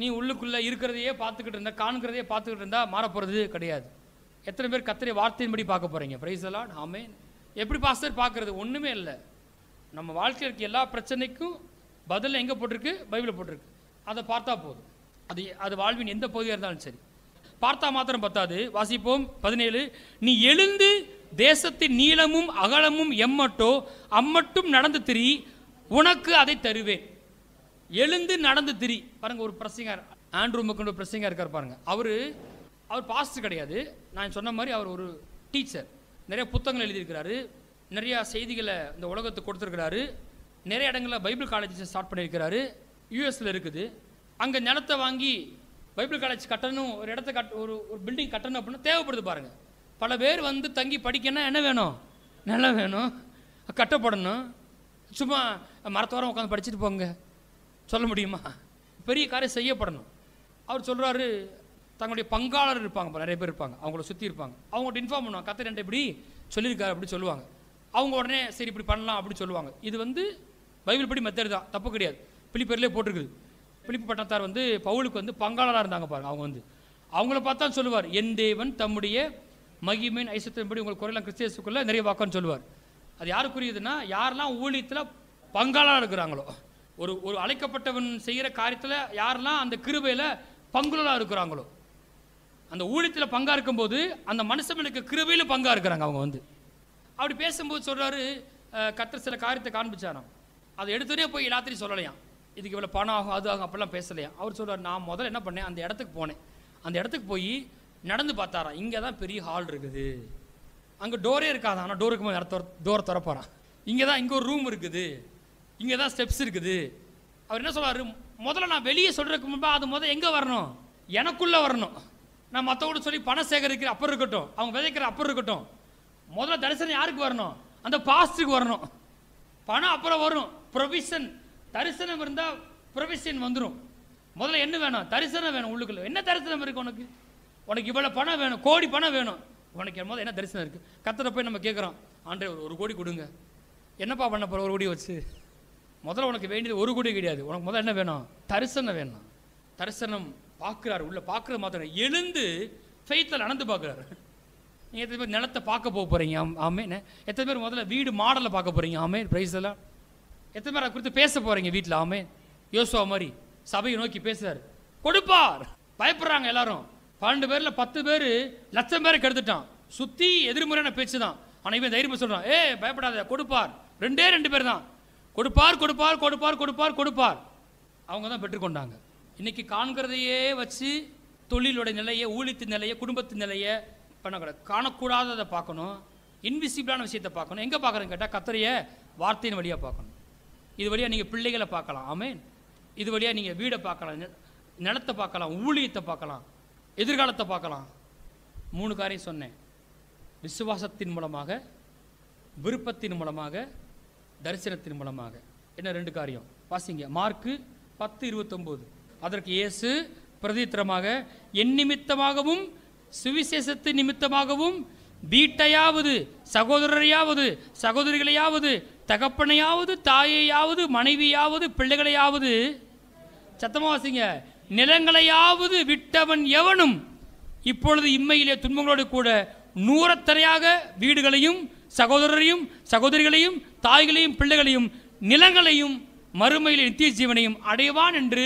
நீ உள்ளுக்குள்ளே இருக்கிறதையே பார்த்துக்கிட்டு இருந்தா, காண்கிறதையே பார்த்துக்கிட்டு இருந்தால் மாற போகிறது கிடையாது. எத்தனை பேர் கர்த்தருடைய வார்த்தையின்படி பார்க்க போகிறீங்க? பிரைஸ் தி லார்ட், ஆமென். எப்படி பாஸ்டர் பார்க்குறது? ஒன்றுமே இல்லை. நம்ம வாழ்க்கையில் இருக்க எல்லா பிரச்சனைக்கும் பதில் எங்கே போட்டிருக்கு? பைபிளில் போட்டிருக்கு. அதை பார்த்தா போதும். அது வாழ்வின் எந்த பகுதியாக இருந்தாலும் சரி. பார்த்தா மாத்திரம் பத்தாது. வாசிப்போம் 17. நீ எழுந்து தேசத்தின் நீளமும் அகலமும் எம்மட்டோ அம்மட்டும் நடந்து திரி, உனக்கு அதை தருவேன். எழுந்து நடந்து திரி. பாருங்க, ஒரு பிரசங்கர் ஆண்ட்ரூ மக்கள் ஒரு பிரசங்கர் இருக்கார் பாருங்க. அவர் பாஸ்டர் கிடையாது. நான் சொன்ன மாதிரி அவர் ஒரு டீச்சர். நிறைய புத்தகங்கள் எழுதியிருக்கிறாரு, நிறைய செய்திகளை இந்த உலகத்துக்கு கொடுத்துருக்கிறாரு. நிறைய இடங்களில் பைபிள் காலேஜ் ஸ்டார்ட் பண்ணியிருக்கிறாரு. யூஎஸில் இருக்குது. அங்கே நிலத்தை வாங்கி பைபிள் காலேஜ் கட்டணும், ஒரு இடத்த ஒரு பில்டிங் கட்டணும் அப்படின்னா தேவைப்படுது பாருங்கள். பல பேர் வந்து தங்கி படிக்கணும்னா என்ன வேணும்? நிலம் வேணும், கட்டப்படணும். சும்மா மரத்தோரம் உட்காந்து படிச்சுட்டு போங்க சொல்ல முடியுமா? பெரிய காரியம் செய்யப்படணும். அவர் சொல்கிறாரு, தங்களுடைய பங்காளர் இருப்பாங்க, நிறைய பேர் இருப்பாங்க, அவங்கள சுற்றி இருப்பாங்க. அவங்கள்ட்ட இன்ஃபார்ம் பண்ணுவாங்க, கர்த்தர் என்கிட்ட இப்படி சொல்லியிருக்காரு அப்படி சொல்லுவாங்க. அவங்க உடனே சரி இப்படி பண்ணலாம் அப்படி சொல்லுவாங்க. இது வந்து பைபிள் படி மெத்தட் தான், தப்பு கிடையாது. பிலிப்பியர்லேயே போட்டிருக்குது. பிலிப்பு பட்டணத்தார் வந்து பவுலுக்கு வந்து பங்காளராக இருந்தாங்க பாருங்க. அவங்க வந்து அவங்கள பார்த்தா சொல்லுவார், என் தேவன் தம்முடைய மகிமையின் ஐசத்தின்படி உங்களுக்கு குறையெல்லாம் கிறிஸ்தியஸுக்குள்ள நிறைய வாக்கான்னு சொல்லுவார். அது யாருக்குரியதுன்னா, யாரெல்லாம் ஊழியத்தில் பங்காளராக இருக்கிறாங்களோ, ஒரு அழைக்கப்பட்டவன் செய்கிற காரியத்தில் யாரெல்லாம் அந்த கிருபையில் பங்குலராக இருக்கிறாங்களோ, அந்த ஊழியத்தில் பங்கா இருக்கும்போது அந்த மனுஷனுக்கு கிருபையில் பங்கா இருக்கிறாங்க. அவங்க வந்து அப்படி பேசும்போது சொல்கிறாரு, கர்த்தர் சில காரியத்தை காண்பிச்சாராம். அதை எடுத்துகிட்டே போய் எல்லாத்தையும் சொல்லலையாம், இதுக்கு இவ்வளோ பணம் ஆகும் அது ஆகும் அப்படிலாம் பேசலையாம். அவர் சொல்கிறார், நான் முதல்ல என்ன பண்ணேன், அந்த இடத்துக்கு போனேன். அந்த இடத்துக்கு போய் நடந்து பார்த்தாராம். இங்கே தான் பெரிய ஹால் இருக்குது, அங்கே டோரே இருக்காது, ஆனால் டோருக்கு போய் டோரை திறப்பாரான். இங்கே தான் இங்கே ஒரு ரூம் இருக்குது, இங்கே தான் ஸ்டெப்ஸ் இருக்குது. அவர் என்ன சொல்கிறாரு, முதல்ல நான் வெளியே சொல்கிறதுக்கு முன்பா அது முதல்ல எங்கே வரணும்? எனக்குள்ளே வரணும். நான் மற்றவங்க சொல்லி பணம் சேகரிக்கிற அப்புறம் இருக்கட்டும், அவங்க விதைக்கிற அப்புறம் இருக்கட்டும், முதல்ல தரிசனம் யாருக்கு வரணும்? அந்த பாஸ்டருக்கு வரணும். பணம் அப்புறம் வரும், ப்ரொவிஷன். தரிசனம் இருந்தால் ப்ரொவிஷன் வந்துடும். முதல்ல என்ன வேணும்? தரிசனம் வேணும். உள்ளுக்குள்ள என்ன தரிசனம் இருக்குது உனக்கு? உனக்கு இவ்வளோ பணம் வேணும், கோடி பணம் வேணும், உனக்கு முதல்ல என்ன தரிசனம் இருக்குது? கர்த்தரை போய் நம்ம கேட்குறோம், ஆண்டே ஒரு கோடி கொடுங்க. என்னப்பா பண்ண போகிற ஒரு கோடி வச்சு? முதல்ல உனக்கு வேண்டியது ஒரு கோடி கிடையாது, உனக்கு முதல்ல என்ன வேணும்? தரிசனம் வேணும். தரிசனம் பார்க்குறாரு, உள்ள பார்க்குறது மாத்திரம் எழுந்து ஃபெய்த்தில் நடந்து பார்க்குறாரு. நீங்கள் எத்தனை பேர் நிலத்தை பார்க்க போகிறீங்க? ஆமேன். எத்தனை பேர் முதல்ல வீடு மாடலை பார்க்க போகிறீங்க? ஆமேன். பிரைஸ் எல்லாம் எத்தனை பேர் அதை குறித்து பேச போகிறீங்க வீட்டில்? ஆமேன். யோசுவா மாதிரி சபையை நோக்கி பேசுறாரு, கொடுப்பார். பயப்படுறாங்க எல்லாரும். 12 பேரில் 10 பேர் லட்சம் பேரை கெடுத்துட்டான். சுற்றி எதிர்முறையான பேச்சு தான். ஆனால் இவன் தைரியமாக சொல்கிறான், பயப்படாத, கொடுப்பார். 2 பேர் தான். கொடுப்பார் கொடுப்பார் கொடுப்பார் கொடுப்பார் கொடுப்பார். அவங்க தான் பெற்றுக்கொண்டாங்க. இன்னைக்கு காண்கிறதையே வச்சு தொழிலோட நிலையை, ஊழியத்தின் நிலையை, குடும்பத்தின் நிலையை பண்ணக்கூடாது. காணக்கூடாததை பார்க்கணும், இன்விசிபிளான விஷயத்தை பார்க்கணும். எங்கே பார்க்குறேன்னு கேட்டால் கர்த்தருடைய வார்த்தையின் வழியாக பார்க்கணும். இது வழியாக நீங்கள் பிள்ளைகளை பார்க்கலாம். ஆமேன். இது வழியாக நீங்கள் வீடை பார்க்கலாம், நிலத்தை பார்க்கலாம், ஊழியத்தை பார்க்கலாம், எதிர்காலத்தை பார்க்கலாம். 3 காரியம் சொன்னேன். விசுவாசத்தின் மூலமாக, விருப்பத்தின் மூலமாக, தரிசனத்தின் மூலமாக. என்ன 2 காரியம்? வாசிங்க மார்க்கு 10:29. அதற்கு இயேசு பிரதித்திரமாக, என் நிமித்தமாகவும் சுவிசேஷத்தின் நிமித்தமாகவும் வீட்டையாவது, சகோதரரையாவது, சகோதரிகளையாவது, தகப்பனையாவது, தாயையாவது, மனைவியாவது, பிள்ளைகளையாவது, சத்தமாக வாசிங்க, நிலங்களையாவது விட்டவன் எவனும் இப்பொழுது இம்மையிலே துன்பங்களோடு கூட 100 தரையாக வீடுகளையும், சகோதரரையும், சகோதரிகளையும், தாய்களையும், பிள்ளைகளையும், நிலங்களையும், மறுமையில் நித்திய ஜீவனையும் அடைவான் என்று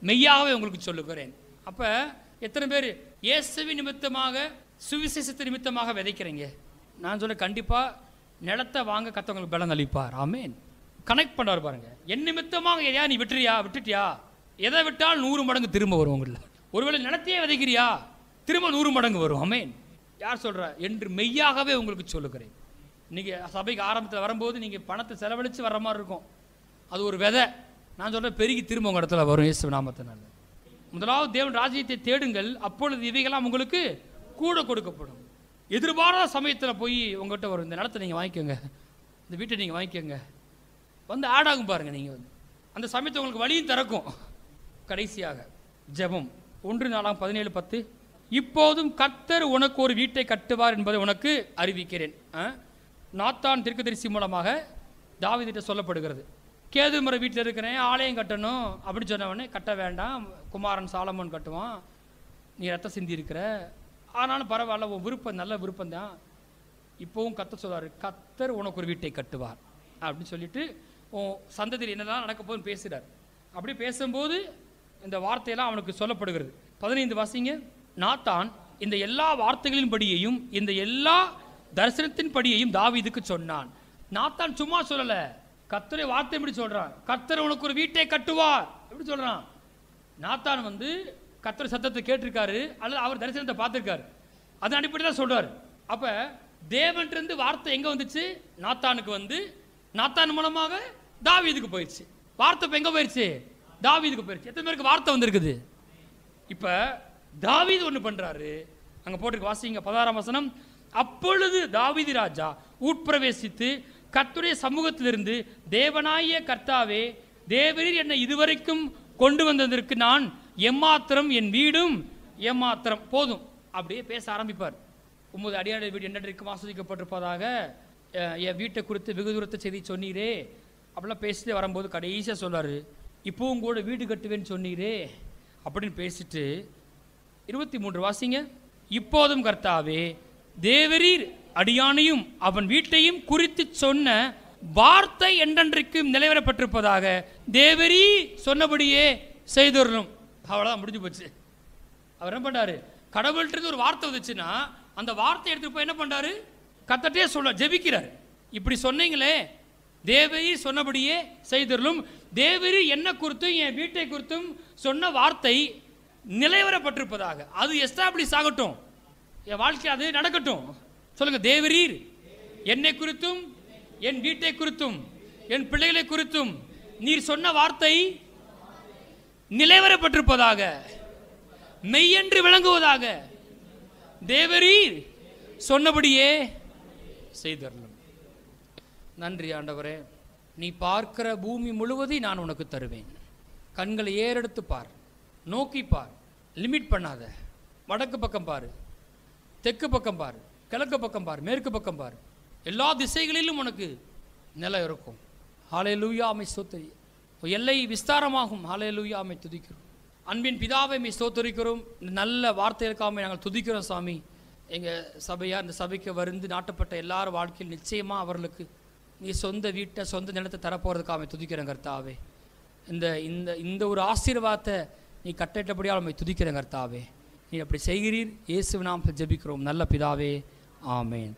மெய்யாகவே உங்களுக்கு சொல்லுகிறேன். அப்போ எத்தனை பேர் இயேசுவின் நிமித்தமாக, சுவிசேஷத்தின் நிமித்தமாக விதைக்கிறீங்க? நான் சொல்ல, கண்டிப்பாக நிலத்தை வாங்க கத்தவங்களுக்கு பலன் அளிப்பார். ஆமேன். கனெக்ட் பண்ணுவார் பாருங்க. என் நிமித்தமாக எதையா நீ விட்டுட்டியா? எதை விட்டால் 100 மடங்கு திரும்ப வரும் உங்களில். ஒருவேளை நிலத்தையே விதைக்கிறியா, திரும்ப 100 மடங்கு வரும். ஆமேன். யார் சொல்கிற என்று மெய்யாகவே உங்களுக்கு சொல்லுகிறேன். நீங்கள் சபைக்கு ஆரம்பத்தில் வரும்போது நீங்கள் பணத்தை செலவழித்து வர்ற மாதிரி இருக்கும், அது ஒரு விதை. நான் சொல்கிறேன், பெருகி திரும்ப உங்கள் இடத்துல வரும் இயேசு நாமத்தினால. முதலாவது தேவன் ராஜ்யத்தை தேடுங்கள், அப்பொழுது இவைகளாம் உங்களுக்கு கூட கொடுக்கப்படும். எதிர்பாராத சமயத்தில் போய் உங்கள்கிட்ட வரும், இந்த நிலத்தை நீங்கள் வாங்கிக்கோங்க, இந்த வீட்டை நீங்கள் வாங்கிக்கோங்க, வந்து ஆட் ஆகும் பாருங்கள். நீங்கள் வந்து அந்த சமயத்தை உங்களுக்கு வழியும் திறக்கும். கடைசியாக ஜெபம். 1 இப்போதும் கர்த்தர் உனக்கு ஒரு வீட்டை கட்டுவார் என்பதை உனக்கு அறிவிக்கிறேன். நாத்தான் தீர்க்கதரிசி மூலமாக தாவீதிட்ட சொல்லப்படுகிறது. கேது மர வீட்டில் இருக்கிறேன், ஆலயம் கட்டணும் அப்படி சொன்னவொடனே, கட்ட வேண்டாம், குமாரன் சாலமோன் கட்டுவான், நீ ரத்தம் சிந்தி இருக்கிற, ஆனாலும் பரவாயில்ல, உன் விருப்பம் நல்ல விருப்பம்தான், இப்போவும் கர்த்தர் சொல்றாரு, கர்த்தர் உனக்கு ஒரு வீட்டை கட்டுவார் அப்படின்னு சொல்லிட்டு உன் சந்ததியில் என்னெல்லாம் நடக்க போகுதுன்னு பேசுகிறார். அப்படி பேசும்போது இந்த வார்த்தையெல்லாம் அவனுக்கு சொல்லப்படுகிறது. 15 வாசிங்க. நாத்தான் இந்த எல்லா வார்த்தைகளின் படியையும் இந்த எல்லா தரிசனத்தின் படியையும் தாவீதுக்கு சொன்னான். நாத்தான் சும்மா சொல்லல, கர்த்தருடைய வார்த்தை எப்படி சொல்றான், கர்த்தர் உனக்கு ஒரு வீட்டை கட்டுவார் எப்படி சொல்றான். நாத்தான் கர்த்தர் சத்தத்தை கேட்டிருக்காரு, அல்லது அவர் தரிசனத்தை பார்த்திருக்காரு, அதன் அடிப்படையில் சொல்றாரு. அப்ப தேவன்றிருந்து வார்த்தை எங்க வந்துச்சு, நாத்தானுக்கு நாத்தான் மூலமாக தாவீதுக்கு போயிடுச்சு. வார்த்தை இப்ப எங்க போயிடுச்சு, தாவீதுக்கு போயிடுச்சு. எத்தனை பேருக்கு வார்த்தை வந்திருக்குது. இப்ப தாவீது ஒன்று பண்றாரு, அங்க போட்டு வாசிங்க 16ஆம் வசனம். அப்பொழுது தாவீது ராஜா உட்பிரவேசித்து கர்த்தருடைய சமூகத்திலிருந்து, தேவனாகிய கர்த்தாவே, தேவரீர் என்னை இதுவரைக்கும் கொண்டு வந்ததற்கு நான் எம்மாத்திரம், என் வீடும் எம்மாத்திரம், போதும் அப்படியே பேச ஆரம்பிப்பார். 9 அடியாருடைய வீடு என்னென்றைக்கும் ஆஸ்வதிக்கப்பட்டிருப்பதாக, என் வீட்டை குறித்து வெகு தூரத்தை செய்தி சொன்னீரே அப்படிலாம் பேசிட்டு வரும்போது கடைசியாக சொல்றாரு, இப்போவும் கூட வீடு கட்டுவேன்னு சொன்னீரே அப்படின்னு பேசிட்டு 23 வாசிங்க. இப்போதும் கர்த்தாவே, தேவரீர் அடியானையும் அவன் வீட்டையும் குறித்து சொன்ன வார்த்தை என்றென்றைக்கும் நிலைவரப்பட்டிருப்பதாக, தேவரீ சொன்னபடியே செய்தரணும். அவ்வளோதான், முடிஞ்சு போச்சு. அவர் என்ன பண்ணாரு, கடவுள்கிட்ட ஒரு வார்த்தை வந்துச்சுன்னா அந்த வார்த்தை எடுத்துட்டு போய் என்ன பண்றாரு, கர்த்தர்ட்டே சொல்ல ஜெபிக்கிறார். இப்படி சொன்னீங்களே, தேவரீ சொன்னபடியே செய்தரலும், தேவரீ என்ன குறித்தும் என் வீட்டை குறித்தும் சொன்ன வார்த்தை நிலைவரப்பட்டிருப்பதாக, அது எஸ்டாப்ளிஷ் ஆகட்டும், என் வாழ்க்கை அது நடக்கட்டும். சொல்லுங்க, தேவரீர் என்னை குறித்தும் என் வீட்டை குறித்தும் என் பிள்ளைகளை குறித்தும் நீர் சொன்ன வார்த்தை நிலைவரப்பட்டிருப்பதாக, மெய்யென்று விளங்குவதாக, தேவரீர் சொன்னபடியே செய்தரலும். நன்றி ஆண்டவரே, நீ பார்க்கிற பூமி முழுவதையும் நான் உனக்கு தருவேன். கண்களை ஏறெடுத்து பார், நோக்கி பார், லிமிட் பண்ணாத. வடக்கு பக்கம் பாரு, தெற்கு பக்கம் பாரு, கிழக்கு பக்கம் பாரு, மேற்கு பக்கம் பாரு, எல்லா திசைகளிலும் உனக்கு நிலம் இருக்கும். ஹல்லேலூயா, ஆமை ஸ்தோத்திரி. எல்லை விஸ்தாரமாகும். ஹல்லேலூயா, ஆமை துதிக்கிறோம். அன்பின் பிதாவை மை ஸ்தோத்திரிக்கிறோம். நல்ல வார்த்தைகளுக்காக நாங்கள் துதிக்கிறோம் சாமி. எங்கள் சபையார் இந்த சபைக்கு நாட்டப்பட்ட எல்லாரும் வாழ்க்கையில் நிச்சயமாக அவர்களுக்கு நீ சொந்த வீட்டை சொந்த நிலத்தை தரப்போகிறதுக்காக துதிக்கிறேன் கர்த்தாவே. இந்த இந்த இந்த ஒரு ஆசீர்வாதத்தை நீ கட்டப்படியால் நம்மை துதிக்கிறேன் கர்த்தாவே. நீ அப்படி செய்கிறீர். இயேசுவின் நாமத்தில் ஜெபிக்கிறோம் நல்ல பிதாவே, ஆமென்.